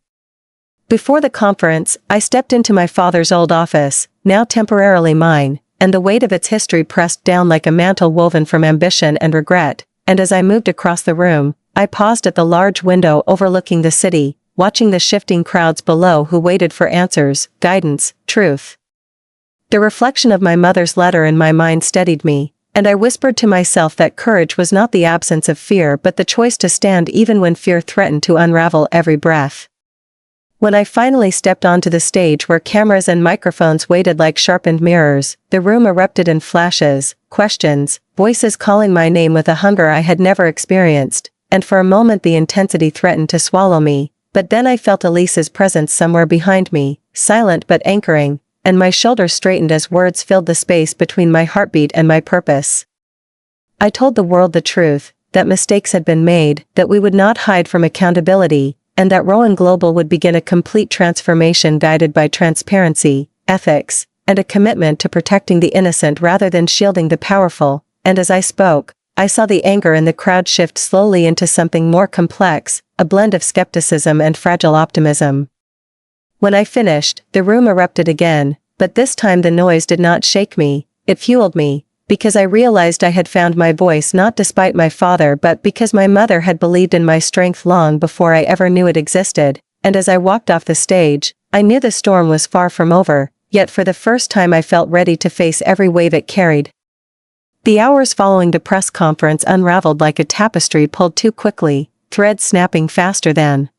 Before the conference, I stepped into my father's old office, now temporarily mine, and the weight of its history pressed down like a mantle woven from ambition and regret, and as I moved across the room, I paused at the large window overlooking the city, watching the shifting crowds below who waited for answers, guidance, truth. The reflection of my mother's letter in my mind steadied me, and I whispered to myself that courage was not the absence of fear but the choice to stand even when fear threatened to unravel every breath. When I finally stepped onto the stage where cameras and microphones waited like sharpened mirrors, the room erupted in flashes, questions, voices calling my name with a hunger I had never experienced, and for a moment the intensity threatened to swallow me, but then I felt Elise's presence somewhere behind me, silent but anchoring, and my shoulders straightened as words filled the space between my heartbeat and my purpose. I told the world the truth, that mistakes had been made, that we would not hide from accountability, and that Rowan Global would begin a complete transformation guided by transparency, ethics, and a commitment to protecting the innocent rather than shielding the powerful, and as I spoke, I saw the anger in the crowd shift slowly into something more complex, a blend of skepticism and fragile optimism. When I finished, the room erupted again, but this time the noise did not shake me, it fueled me, because I realized I had found my voice not despite my father but because my mother had believed in my strength long before I ever knew it existed, and as I walked off the stage, I knew the storm was far from over, yet for the first time I felt ready to face every wave it carried. The hours following the press conference unraveled like a tapestry pulled too quickly, threads snapping faster than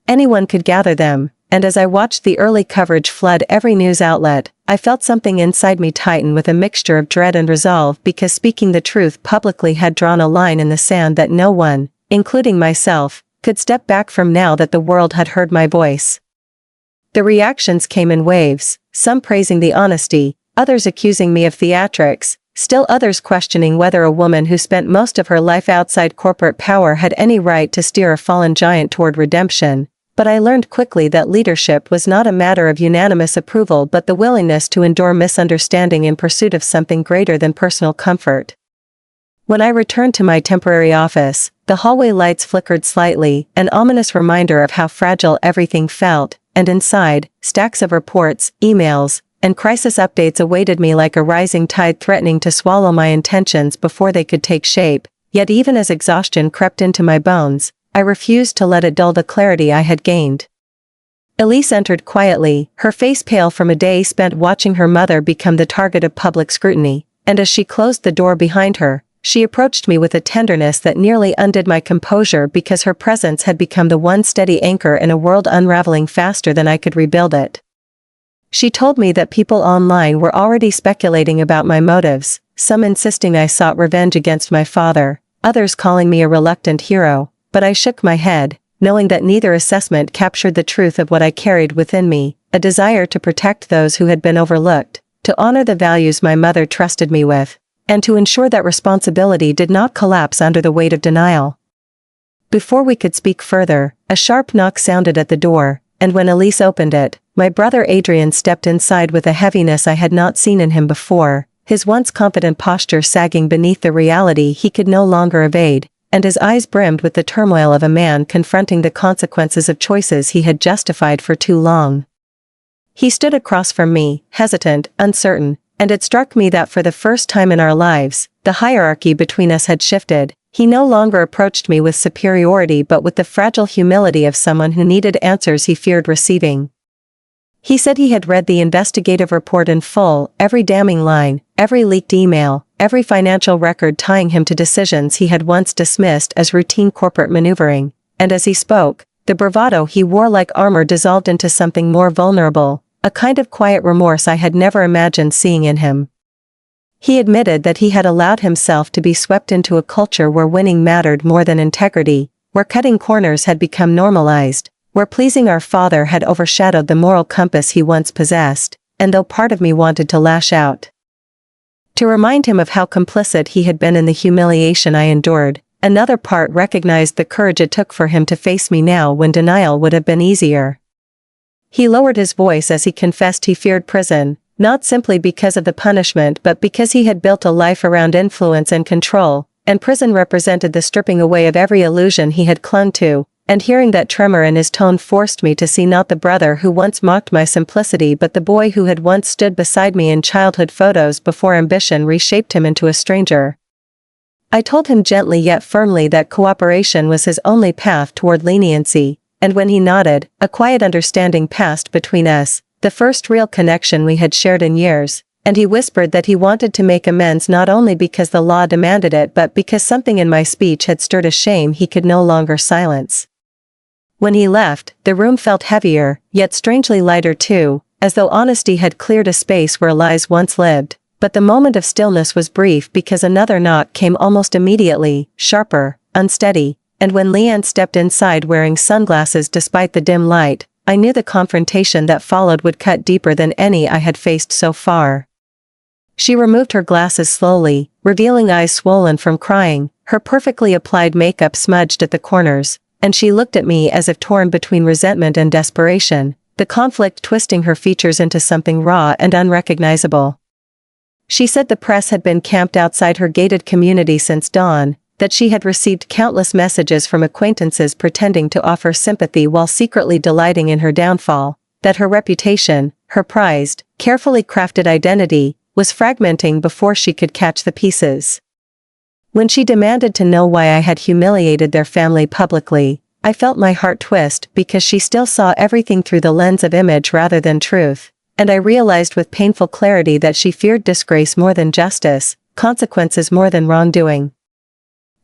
anyone could gather them, and as I watched the early coverage flood every news outlet, I felt something inside me tighten with a mixture of dread and resolve because speaking the truth publicly had drawn a line in the sand that no one, including myself, could step back from now that the world had heard my voice. The reactions came in waves, some praising the honesty, others accusing me of theatrics, still others questioning whether a woman who spent most of her life outside corporate power had any right to steer a fallen giant toward redemption. But I learned quickly that leadership was not a matter of unanimous approval but the willingness to endure misunderstanding in pursuit of something greater than personal comfort. When I returned to my temporary office, the hallway lights flickered slightly, an ominous reminder of how fragile everything felt, and inside, stacks of reports, emails, and crisis updates awaited me like a rising tide threatening to swallow my intentions before they could take shape, yet even as exhaustion crept into my bones, I refused to let it dull the clarity I had gained. Elise entered quietly, her face pale from a day spent watching her mother become the target of public scrutiny, and as she closed the door behind her, she approached me with a tenderness that nearly undid my composure because her presence had become the one steady anchor in a world unraveling faster than I could rebuild it. She told me that people online were already speculating about my motives, some insisting I sought revenge against my father, others calling me a reluctant hero. But I shook my head, knowing that neither assessment captured the truth of what I carried within me, a desire to protect those who had been overlooked, to honor the values my mother trusted me with, and to ensure that responsibility did not collapse under the weight of denial. Before we could speak further, a sharp knock sounded at the door, and when Elise opened it, my brother Adrian stepped inside with a heaviness I had not seen in him before, his once confident posture sagging beneath the reality he could no longer evade, and his eyes brimmed with the turmoil of a man confronting the consequences of choices he had justified for too long. He stood across from me, hesitant, uncertain, and it struck me that for the first time in our lives, the hierarchy between us had shifted. He no longer approached me with superiority but with the fragile humility of someone who needed answers he feared receiving. He said he had read the investigative report in full, every damning line, every leaked email, every financial record tying him to decisions he had once dismissed as routine corporate maneuvering, and as he spoke, the bravado he wore like armor dissolved into something more vulnerable, a kind of quiet remorse I had never imagined seeing in him. He admitted that he had allowed himself to be swept into a culture where winning mattered more than integrity, where cutting corners had become normalized, where pleasing our father had overshadowed the moral compass he once possessed, and though part of me wanted to lash out to remind him of how complicit he had been in the humiliation I endured, another part recognized the courage it took for him to face me now when denial would have been easier. He lowered his voice as he confessed he feared prison, not simply because of the punishment but because he had built a life around influence and control, and prison represented the stripping away of every illusion he had clung to, and hearing that tremor in his tone forced me to see not the brother who once mocked my simplicity but the boy who had once stood beside me in childhood photos before ambition reshaped him into a stranger. I told him gently yet firmly that cooperation was his only path toward leniency, and when he nodded, a quiet understanding passed between us, the first real connection we had shared in years, and he whispered that he wanted to make amends not only because the law demanded it but because something in my speech had stirred a shame he could no longer silence. When he left, the room felt heavier, yet strangely lighter too, as though honesty had cleared a space where lies once lived, but the moment of stillness was brief because another knock came almost immediately, sharper, unsteady, and when Leanne stepped inside wearing sunglasses despite the dim light, I knew the confrontation that followed would cut deeper than any I had faced so far. She removed her glasses slowly, revealing eyes swollen from crying, her perfectly applied makeup smudged at the corners, and she looked at me as if torn between resentment and desperation, the conflict twisting her features into something raw and unrecognizable. She said the press had been camped outside her gated community since dawn, that she had received countless messages from acquaintances pretending to offer sympathy while secretly delighting in her downfall, that her reputation, her prized, carefully crafted identity, was fragmenting before she could catch the pieces. When she demanded to know why I had humiliated their family publicly, I felt my heart twist because she still saw everything through the lens of image rather than truth, and I realized with painful clarity that she feared disgrace more than justice, consequences more than wrongdoing.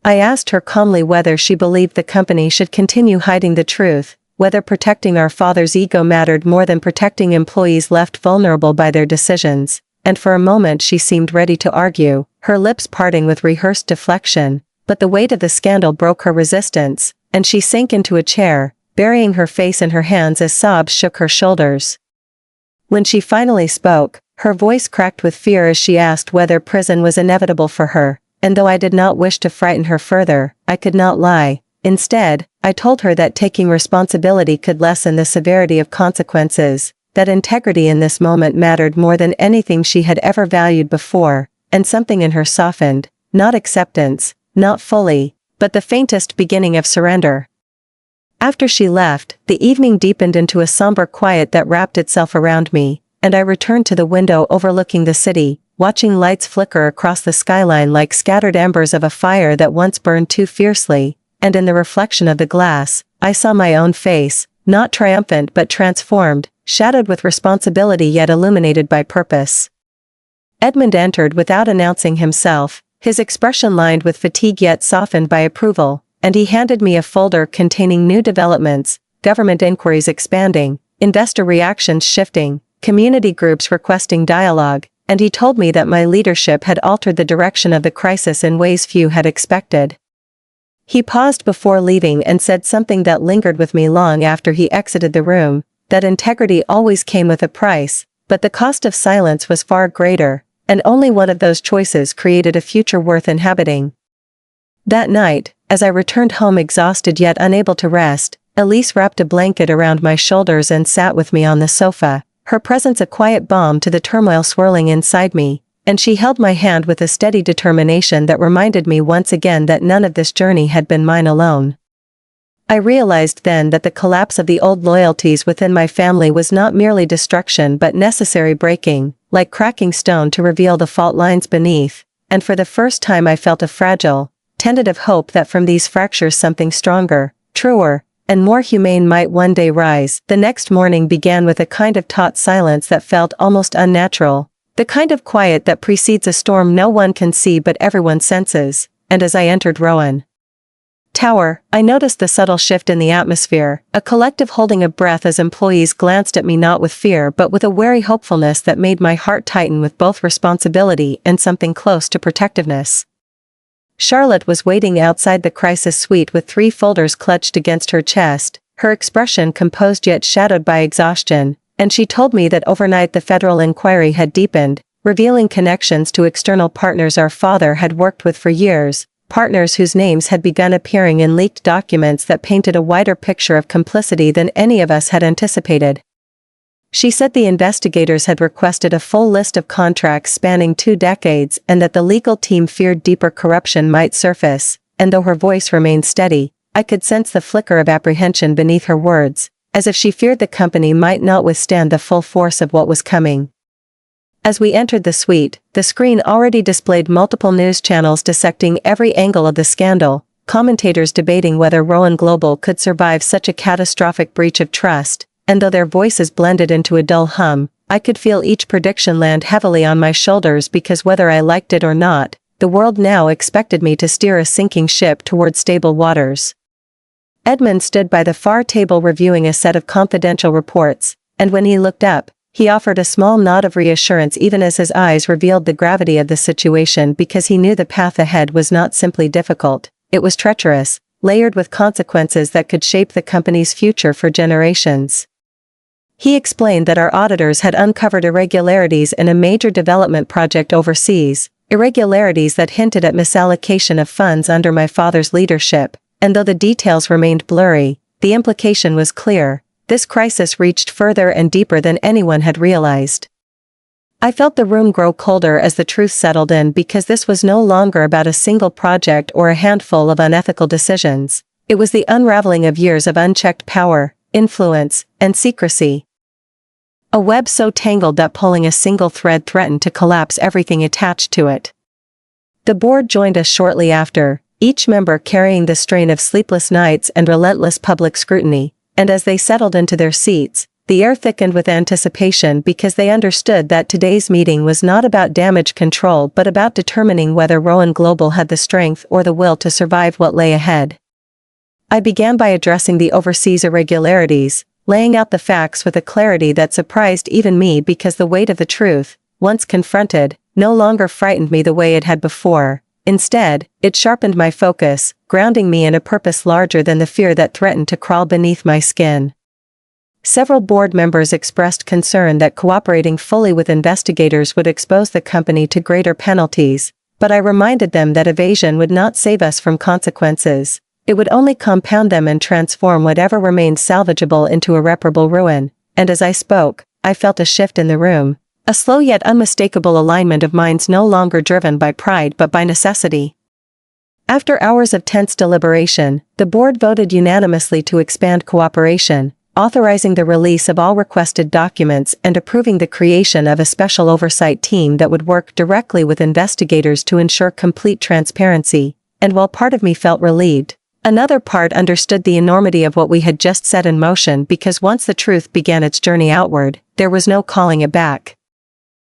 I asked her calmly whether she believed the company should continue hiding the truth, whether protecting our father's ego mattered more than protecting employees left vulnerable by their decisions, and for a moment she seemed ready to argue, her lips parting with rehearsed deflection, but the weight of the scandal broke her resistance, and she sank into a chair, burying her face in her hands as sobs shook her shoulders. When she finally spoke, her voice cracked with fear as she asked whether prison was inevitable for her, and though I did not wish to frighten her further, I could not lie. Instead, I told her that taking responsibility could lessen the severity of consequences, that integrity in this moment mattered more than anything she had ever valued before, and something in her softened, not acceptance, not fully, but the faintest beginning of surrender. After she left, the evening deepened into a somber quiet that wrapped itself around me, and I returned to the window overlooking the city, watching lights flicker across the skyline like scattered embers of a fire that once burned too fiercely, and in the reflection of the glass, I saw my own face, not triumphant but transformed, shadowed with responsibility yet illuminated by purpose. Edmund entered without announcing himself, his expression lined with fatigue yet softened by approval, and he handed me a folder containing new developments, government inquiries expanding, investor reactions shifting, community groups requesting dialogue, and he told me that my leadership had altered the direction of the crisis in ways few had expected. He paused before leaving and said something that lingered with me long after he exited the room, that integrity always came with a price, but the cost of silence was far greater, and only one of those choices created a future worth inhabiting. That night, as I returned home exhausted yet unable to rest, Elise wrapped a blanket around my shoulders and sat with me on the sofa, her presence a quiet balm to the turmoil swirling inside me, and she held my hand with a steady determination that reminded me once again that none of this journey had been mine alone. I realized then that the collapse of the old loyalties within my family was not merely destruction but necessary breaking, like cracking stone to reveal the fault lines beneath, and for the first time I felt a fragile, tentative hope that from these fractures something stronger, truer, and more humane might one day rise. The next morning began with a kind of taut silence that felt almost unnatural, the kind of quiet that precedes a storm no one can see but everyone senses, and as I entered Rowan Tower, I noticed the subtle shift in the atmosphere, a collective holding of breath as employees glanced at me not with fear but with a wary hopefulness that made my heart tighten with both responsibility and something close to protectiveness. Charlotte was waiting outside the crisis suite with 3 folders clutched against her chest, her expression composed yet shadowed by exhaustion, and she told me that overnight the federal inquiry had deepened, revealing connections to external partners our father had worked with for years, partners whose names had begun appearing in leaked documents that painted a wider picture of complicity than any of us had anticipated. She said the investigators had requested a full list of contracts spanning 2 decades and that the legal team feared deeper corruption might surface, and though her voice remained steady, I could sense the flicker of apprehension beneath her words, as if she feared the company might not withstand the full force of what was coming. As we entered the suite, the screen already displayed multiple news channels dissecting every angle of the scandal, commentators debating whether Rowan Global could survive such a catastrophic breach of trust, and though their voices blended into a dull hum, I could feel each prediction land heavily on my shoulders because whether I liked it or not, the world now expected me to steer a sinking ship toward stable waters. Edmund stood by the far table reviewing a set of confidential reports, and when he looked up, he offered a small nod of reassurance even as his eyes revealed the gravity of the situation because he knew the path ahead was not simply difficult, it was treacherous, layered with consequences that could shape the company's future for generations. He explained that our auditors had uncovered irregularities in a major development project overseas, irregularities that hinted at misallocation of funds under my father's leadership, and though the details remained blurry, the implication was clear. This crisis reached further and deeper than anyone had realized. I felt the room grow colder as the truth settled in because this was no longer about a single project or a handful of unethical decisions. It was the unraveling of years of unchecked power, influence, and secrecy. A web so tangled that pulling a single thread threatened to collapse everything attached to it. The board joined us shortly after, each member carrying the strain of sleepless nights and relentless public scrutiny. And as they settled into their seats, the air thickened with anticipation because they understood that today's meeting was not about damage control but about determining whether Rowan Global had the strength or the will to survive what lay ahead. I began by addressing the overseas irregularities, laying out the facts with a clarity that surprised even me because the weight of the truth, once confronted, no longer frightened me the way it had before. Instead, it sharpened my focus, grounding me in a purpose larger than the fear that threatened to crawl beneath my skin. Several board members expressed concern that cooperating fully with investigators would expose the company to greater penalties, but I reminded them that evasion would not save us from consequences. It would only compound them and transform whatever remained salvageable into irreparable ruin, and as I spoke, I felt a shift in the room. A slow yet unmistakable alignment of minds no longer driven by pride but by necessity. After hours of tense deliberation, the board voted unanimously to expand cooperation, authorizing the release of all requested documents and approving the creation of a special oversight team that would work directly with investigators to ensure complete transparency. And while part of me felt relieved, another part understood the enormity of what we had just set in motion because once the truth began its journey outward, there was no calling it back.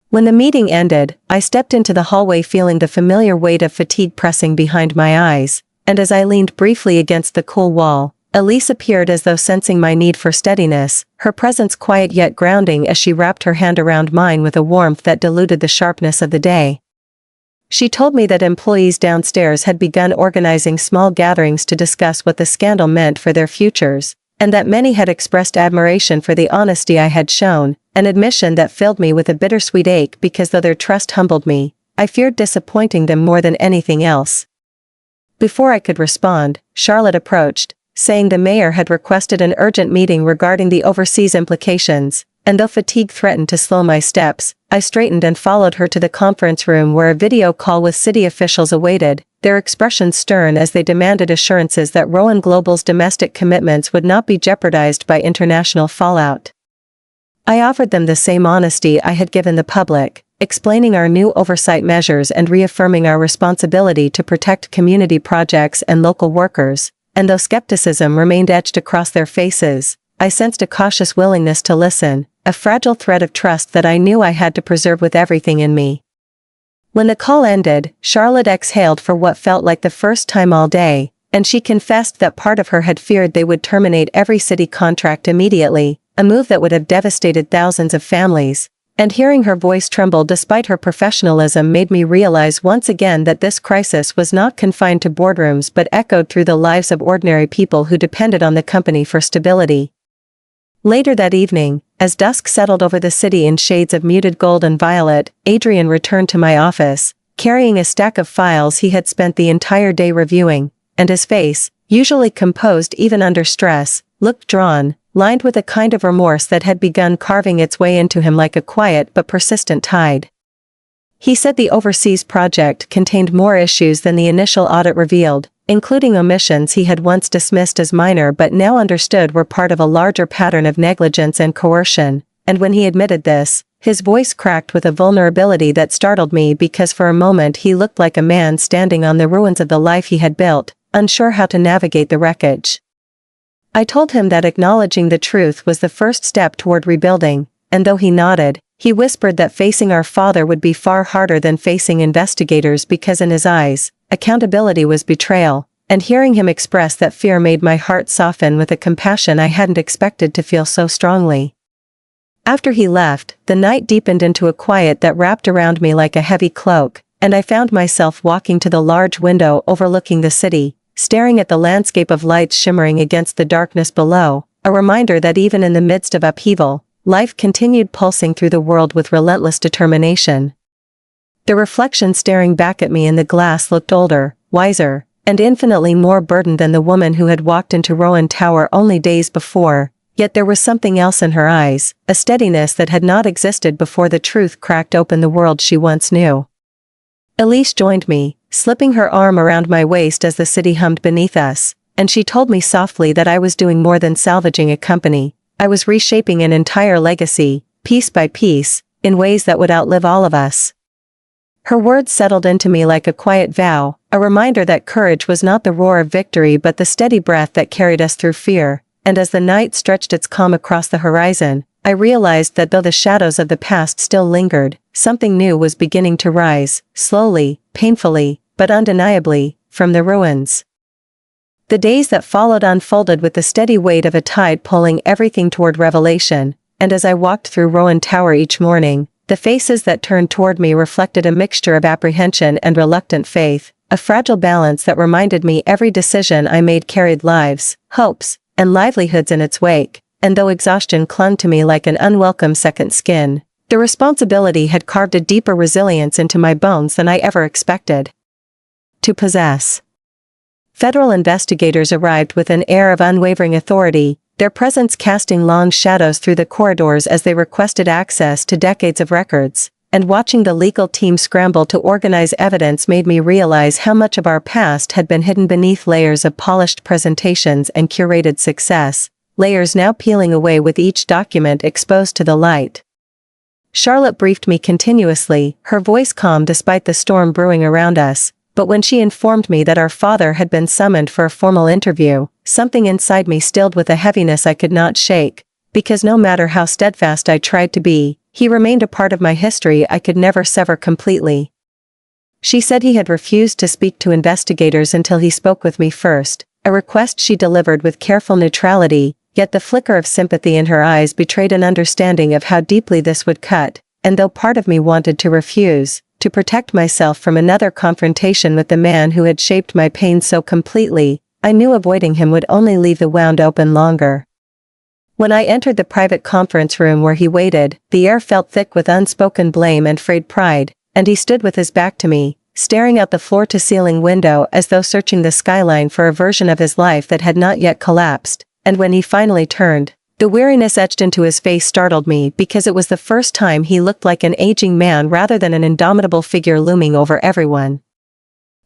When the meeting ended, I stepped into the hallway feeling the familiar weight of fatigue pressing behind my eyes, and as I leaned briefly against the cool wall, Elise appeared as though sensing my need for steadiness, her presence quiet yet grounding as she wrapped her hand around mine with a warmth that diluted the sharpness of the day. She told me that employees downstairs had begun organizing small gatherings to discuss what the scandal meant for their futures, and that many had expressed admiration for the honesty I had shown, an admission that filled me with a bittersweet ache because though their trust humbled me, I feared disappointing them more than anything else. Before I could respond, Charlotte approached, saying the mayor had requested an urgent meeting regarding the overseas implications, and though fatigue threatened to slow my steps, I straightened and followed her to the conference room where a video call with city officials awaited, their expressions stern as they demanded assurances that Rowan Global's domestic commitments would not be jeopardized by international fallout. I offered them the same honesty I had given the public, explaining our new oversight measures and reaffirming our responsibility to protect community projects and local workers, and though skepticism remained etched across their faces, I sensed a cautious willingness to listen, a fragile thread of trust that I knew I had to preserve with everything in me. When the call ended, Charlotte exhaled for what felt like the first time all day, and she confessed that part of her had feared they would terminate every city contract immediately, a move that would have devastated thousands of families, and hearing her voice tremble despite her professionalism made me realize once again that this crisis was not confined to boardrooms but echoed through the lives of ordinary people who depended on the company for stability. Later that evening, as dusk settled over the city in shades of muted gold and violet, Adrian returned to my office, carrying a stack of files he had spent the entire day reviewing, and his face, usually composed even under stress, looked drawn, lined with a kind of remorse that had begun carving its way into him like a quiet but persistent tide. He said the overseas project contained more issues than the initial audit revealed, including omissions he had once dismissed as minor but now understood were part of a larger pattern of negligence and coercion, and when he admitted this, his voice cracked with a vulnerability that startled me because for a moment he looked like a man standing on the ruins of the life he had built, unsure how to navigate the wreckage. I told him that acknowledging the truth was the first step toward rebuilding, and though he nodded, he whispered that facing our father would be far harder than facing investigators because in his eyes, accountability was betrayal, and hearing him express that fear made my heart soften with a compassion I hadn't expected to feel so strongly. After he left, the night deepened into a quiet that wrapped around me like a heavy cloak, and I found myself walking to the large window overlooking the city, staring at the landscape of lights shimmering against the darkness below, a reminder that even in the midst of upheaval, life continued pulsing through the world with relentless determination. The reflection staring back at me in the glass looked older, wiser, and infinitely more burdened than the woman who had walked into Rowan Tower only days before, yet there was something else in her eyes, a steadiness that had not existed before the truth cracked open the world she once knew. Elise joined me, slipping her arm around my waist as the city hummed beneath us, and she told me softly that I was doing more than salvaging a company. I was reshaping an entire legacy, piece by piece, in ways that would outlive all of us. Her words settled into me like a quiet vow, a reminder that courage was not the roar of victory but the steady breath that carried us through fear, and as the night stretched its calm across the horizon, I realized that though the shadows of the past still lingered, something new was beginning to rise, slowly, painfully, but undeniably, from the ruins. The days that followed unfolded with the steady weight of a tide pulling everything toward revelation, and as I walked through Rowan Tower each morning, the faces that turned toward me reflected a mixture of apprehension and reluctant faith, a fragile balance that reminded me every decision I made carried lives, hopes, and livelihoods in its wake, and though exhaustion clung to me like an unwelcome second skin, the responsibility had carved a deeper resilience into my bones than I ever expected to possess. Federal investigators arrived with an air of unwavering authority, their presence casting long shadows through the corridors as they requested access to decades of records, and watching the legal team scramble to organize evidence made me realize how much of our past had been hidden beneath layers of polished presentations and curated success, layers now peeling away with each document exposed to the light. Charlotte briefed me continuously, her voice calm despite the storm brewing around us, but when she informed me that our father had been summoned for a formal interview, something inside me stilled with a heaviness I could not shake, because no matter how steadfast I tried to be, he remained a part of my history I could never sever completely. She said he had refused to speak to investigators until he spoke with me first, a request she delivered with careful neutrality, yet the flicker of sympathy in her eyes betrayed an understanding of how deeply this would cut, and though part of me wanted to refuse, to protect myself from another confrontation with the man who had shaped my pain so completely, I knew avoiding him would only leave the wound open longer. When I entered the private conference room where he waited, the air felt thick with unspoken blame and frayed pride, and he stood with his back to me, staring out the floor-to-ceiling window as though searching the skyline for a version of his life that had not yet collapsed, and when he finally turned, the weariness etched into his face startled me because it was the first time he looked like an aging man rather than an indomitable figure looming over everyone.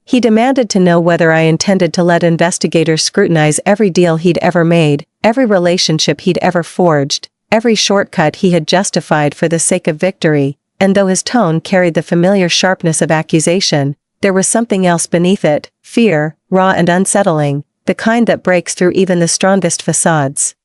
He demanded to know whether I intended to let investigators scrutinize every deal he'd ever made, every relationship he'd ever forged, every shortcut he had justified for the sake of victory, and though his tone carried the familiar sharpness of accusation, there was something else beneath it, fear, raw and unsettling, the kind that breaks through even the strongest facades.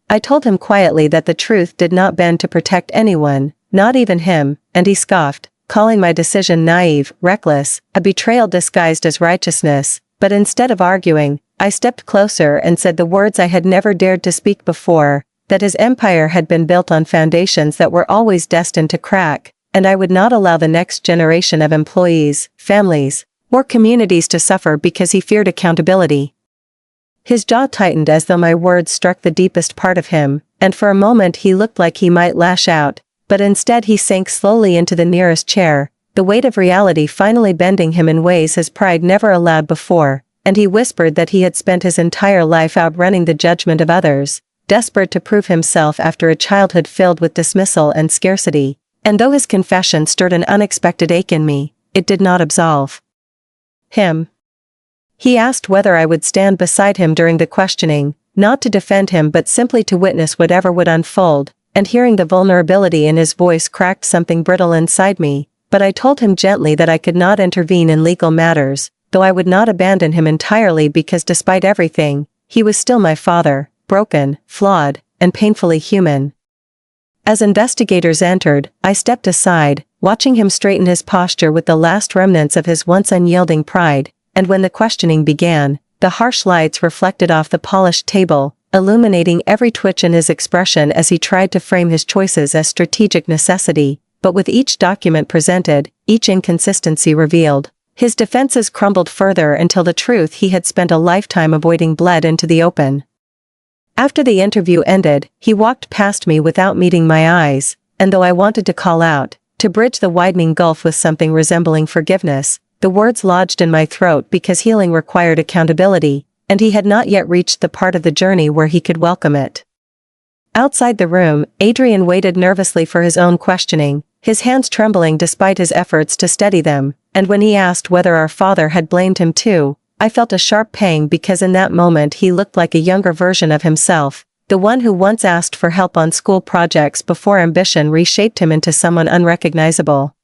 I told him quietly that the truth did not bend to protect anyone, not even him, and he scoffed, calling my decision naive, reckless, a betrayal disguised as righteousness, but instead of arguing, I stepped closer and said the words I had never dared to speak before, that his empire had been built on foundations that were always destined to crack, and I would not allow the next generation of employees, families, or communities to suffer because he feared accountability. His jaw tightened as though my words struck the deepest part of him, and for a moment he looked like he might lash out, but instead he sank slowly into the nearest chair, the weight of reality finally bending him in ways his pride never allowed before, and he whispered that he had spent his entire life outrunning the judgment of others, desperate to prove himself after a childhood filled with dismissal and scarcity. And though his confession stirred an unexpected ache in me, it did not absolve him. He asked whether I would stand beside him during the questioning, not to defend him but simply to witness whatever would unfold, and hearing the vulnerability in his voice cracked something brittle inside me, but I told him gently that I could not intervene in legal matters, though I would not abandon him entirely because despite everything, he was still my father, broken, flawed, and painfully human. As investigators entered, I stepped aside, watching him straighten his posture with the last remnants of his once unyielding pride, and when the questioning began, the harsh lights reflected off the polished table, illuminating every twitch in his expression as he tried to frame his choices as strategic necessity, but with each document presented, each inconsistency revealed. His defenses crumbled further until the truth he had spent a lifetime avoiding bled into the open. After the interview ended, he walked past me without meeting my eyes, and though I wanted to call out, to bridge the widening gulf with something resembling forgiveness, the words lodged in my throat because healing required accountability, and he had not yet reached the part of the journey where he could welcome it. Outside the room, Adrian waited nervously for his own questioning, his hands trembling despite his efforts to steady them, and when he asked whether our father had blamed him too, I felt a sharp pang because in that moment he looked like a younger version of himself, the one who once asked for help on school projects before ambition reshaped him into someone unrecognizable.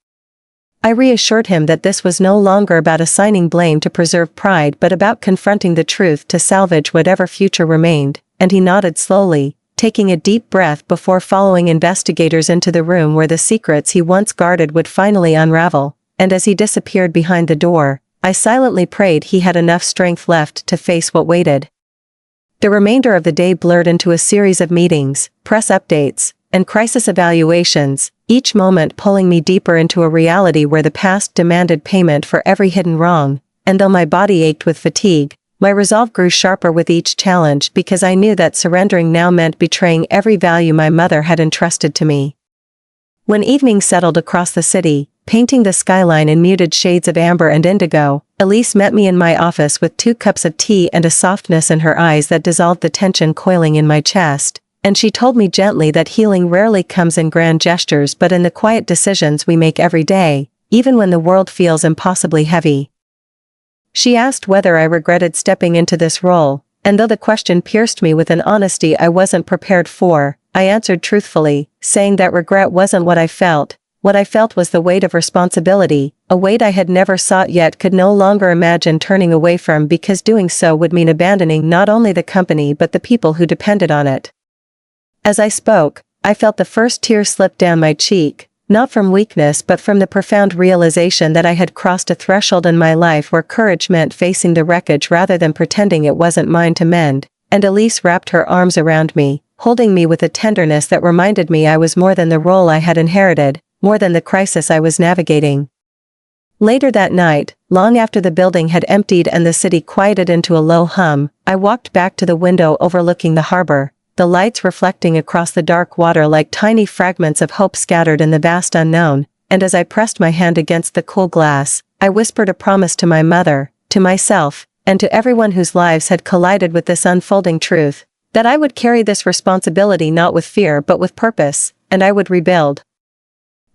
I reassured him that this was no longer about assigning blame to preserve pride but about confronting the truth to salvage whatever future remained, and he nodded slowly, taking a deep breath before following investigators into the room where the secrets he once guarded would finally unravel, and as he disappeared behind the door, I silently prayed he had enough strength left to face what waited. The remainder of the day blurred into a series of meetings, press updates, and crisis evaluations, each moment pulling me deeper into a reality where the past demanded payment for every hidden wrong, and though my body ached with fatigue, my resolve grew sharper with each challenge because I knew that surrendering now meant betraying every value my mother had entrusted to me. When evening settled across the city, painting the skyline in muted shades of amber and indigo, Elise met me in my office with 2 cups of tea and a softness in her eyes that dissolved the tension coiling in my chest, and she told me gently that healing rarely comes in grand gestures but in the quiet decisions we make every day, even when the world feels impossibly heavy. She asked whether I regretted stepping into this role, and though the question pierced me with an honesty I wasn't prepared for, I answered truthfully, saying that regret wasn't what I felt. What I felt was the weight of responsibility, a weight I had never sought yet could no longer imagine turning away from because doing so would mean abandoning not only the company but the people who depended on it. As I spoke, I felt the first tear slip down my cheek, not from weakness but from the profound realization that I had crossed a threshold in my life where courage meant facing the wreckage rather than pretending it wasn't mine to mend, and Elise wrapped her arms around me, holding me with a tenderness that reminded me I was more than the role I had inherited, more than the crisis I was navigating. Later that night, long after the building had emptied and the city quieted into a low hum, I walked back to the window overlooking the harbor, the lights reflecting across the dark water like tiny fragments of hope scattered in the vast unknown, and as I pressed my hand against the cool glass, I whispered a promise to my mother, to myself, and to everyone whose lives had collided with this unfolding truth, that I would carry this responsibility not with fear but with purpose, and I would rebuild.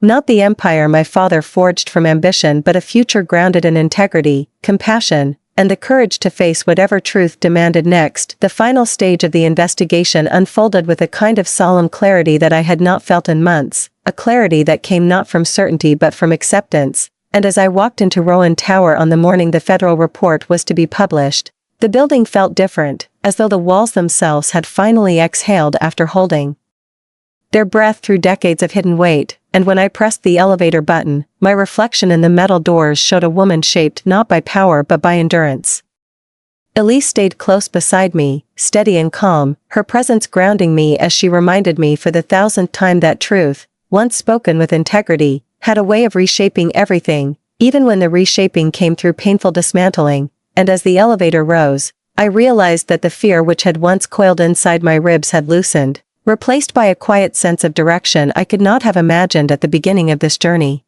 Not the empire my father forged from ambition but a future grounded in integrity, compassion, and the courage to face whatever truth demanded next. The final stage of the investigation unfolded with a kind of solemn clarity that I had not felt in months, a clarity that came not from certainty but from acceptance, and as I walked into Rowan Tower on the morning the federal report was to be published, the building felt different, as though the walls themselves had finally exhaled after holding their breath through decades of hidden weight, and when I pressed the elevator button, my reflection in the metal doors showed a woman shaped not by power but by endurance. Elise stayed close beside me, steady and calm, her presence grounding me as she reminded me for the 1000th time that truth, once spoken with integrity, had a way of reshaping everything, even when the reshaping came through painful dismantling, and as the elevator rose, I realized that the fear which had once coiled inside my ribs had loosened, replaced by a quiet sense of direction I could not have imagined at the beginning of this journey.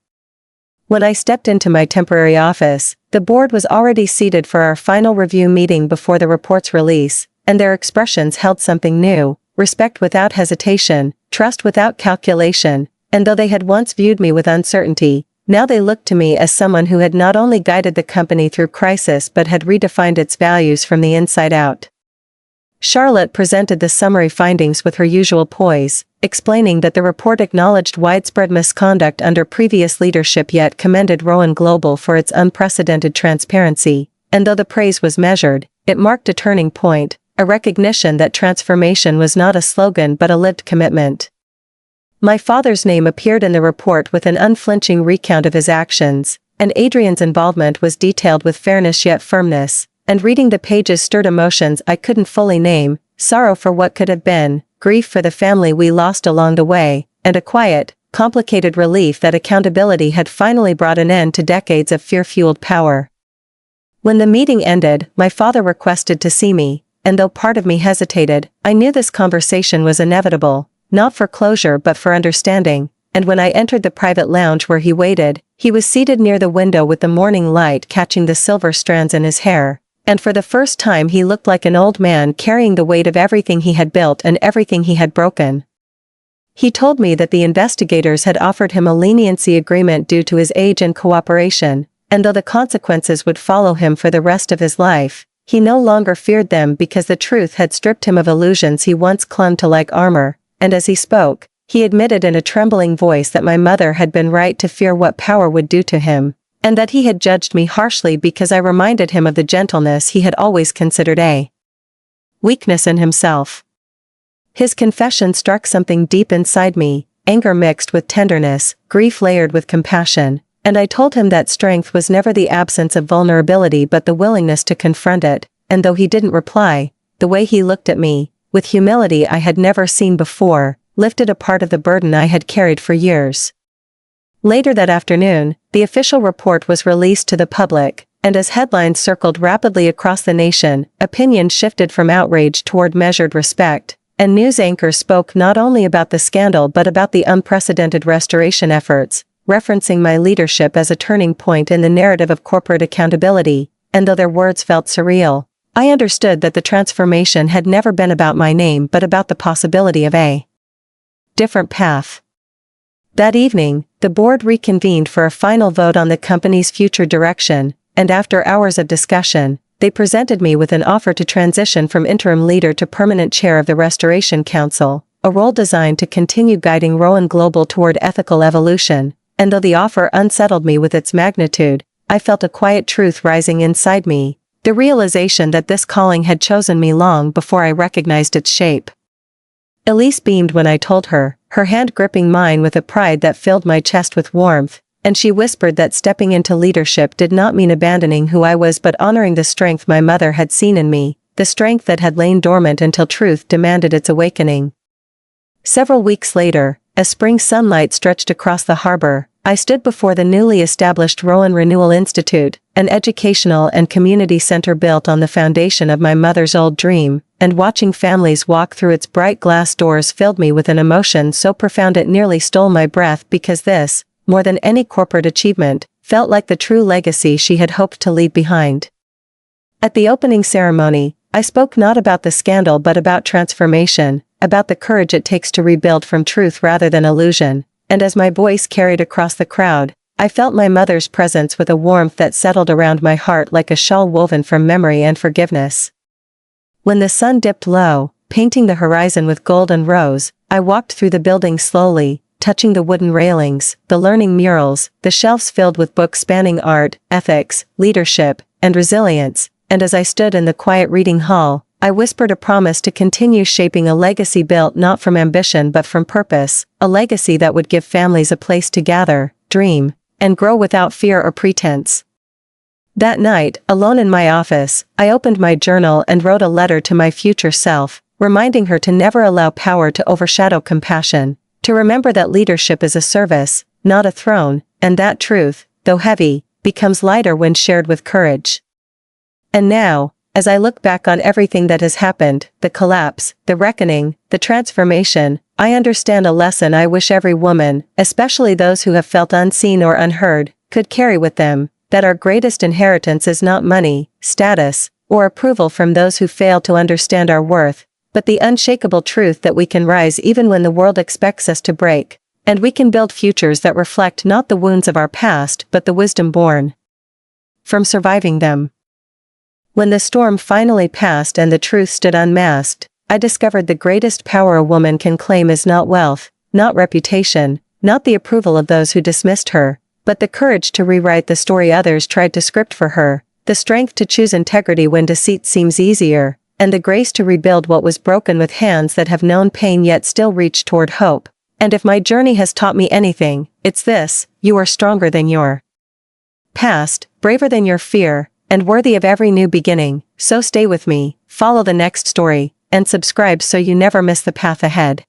When I stepped into my temporary office, the board was already seated for our final review meeting before the report's release, and their expressions held something new, respect without hesitation, trust without calculation, and though they had once viewed me with uncertainty, now they looked to me as someone who had not only guided the company through crisis but had redefined its values from the inside out. Charlotte presented the summary findings with her usual poise, explaining that the report acknowledged widespread misconduct under previous leadership yet commended Rowan Global for its unprecedented transparency, and though the praise was measured, it marked a turning point, a recognition that transformation was not a slogan but a lived commitment. My father's name appeared in the report with an unflinching recount of his actions, and Adrian's involvement was detailed with fairness yet firmness, and reading the pages stirred emotions I couldn't fully name, sorrow for what could have been, grief for the family we lost along the way, and a quiet, complicated relief that accountability had finally brought an end to decades of fear-fueled power. When the meeting ended, my father requested to see me, and though part of me hesitated, I knew this conversation was inevitable, not for closure but for understanding, and when I entered the private lounge where he waited, he was seated near the window with the morning light catching the silver strands in his hair. And for the first time he looked like an old man carrying the weight of everything he had built and everything he had broken. He told me that the investigators had offered him a leniency agreement due to his age and cooperation, and though the consequences would follow him for the rest of his life, he no longer feared them because the truth had stripped him of illusions he once clung to like armor, and as he spoke, he admitted in a trembling voice that my mother had been right to fear what power would do to him, and that he had judged me harshly because I reminded him of the gentleness he had always considered a weakness in himself. His confession struck something deep inside me, anger mixed with tenderness, grief layered with compassion, and I told him that strength was never the absence of vulnerability but the willingness to confront it, and though he didn't reply, the way he looked at me, with humility I had never seen before, lifted a part of the burden I had carried for years. Later that afternoon, the official report was released to the public, and as headlines circled rapidly across the nation, opinion shifted from outrage toward measured respect, and news anchors spoke not only about the scandal but about the unprecedented restoration efforts, referencing my leadership as a turning point in the narrative of corporate accountability, and though their words felt surreal, I understood that the transformation had never been about my name but about the possibility of a different path. That evening, the board reconvened for a final vote on the company's future direction, and after hours of discussion, they presented me with an offer to transition from interim leader to permanent chair of the Restoration Council, a role designed to continue guiding Rowan Global toward ethical evolution, and though the offer unsettled me with its magnitude, I felt a quiet truth rising inside me, the realization that this calling had chosen me long before I recognized its shape. Elise beamed when I told her, her hand gripping mine with a pride that filled my chest with warmth, and she whispered that stepping into leadership did not mean abandoning who I was but honoring the strength my mother had seen in me, the strength that had lain dormant until truth demanded its awakening. Several weeks later, as spring sunlight stretched across the harbor, I stood before the newly established Rowan Renewal Institute, an educational and community center built on the foundation of my mother's old dream, and watching families walk through its bright glass doors filled me with an emotion so profound it nearly stole my breath because this, more than any corporate achievement, felt like the true legacy she had hoped to leave behind. At the opening ceremony, I spoke not about the scandal but about transformation, about the courage it takes to rebuild from truth rather than illusion, and as my voice carried across the crowd, I felt my mother's presence with a warmth that settled around my heart like a shawl woven from memory and forgiveness. When the sun dipped low, painting the horizon with gold and rose, I walked through the building slowly, touching the wooden railings, the learning murals, the shelves filled with books spanning art, ethics, leadership, and resilience, and as I stood in the quiet reading hall, I whispered a promise to continue shaping a legacy built not from ambition but from purpose, a legacy that would give families a place to gather, dream, and grow without fear or pretense. That night, alone in my office, I opened my journal and wrote a letter to my future self, reminding her to never allow power to overshadow compassion, to remember that leadership is a service, not a throne, and that truth, though heavy, becomes lighter when shared with courage. And now, as I look back on everything that has happened, the collapse, the reckoning, the transformation, I understand a lesson I wish every woman, especially those who have felt unseen or unheard, could carry with them, that our greatest inheritance is not money, status, or approval from those who fail to understand our worth, but the unshakable truth that we can rise even when the world expects us to break, and we can build futures that reflect not the wounds of our past but the wisdom born from surviving them. When the storm finally passed and the truth stood unmasked, I discovered the greatest power a woman can claim is not wealth, not reputation, not the approval of those who dismissed her, but the courage to rewrite the story others tried to script for her, the strength to choose integrity when deceit seems easier, and the grace to rebuild what was broken with hands that have known pain yet still reach toward hope. And if my journey has taught me anything, it's this: you are stronger than your past, braver than your fear, and worthy of every new beginning. So stay with me, follow the next story, and subscribe so you never miss the path ahead.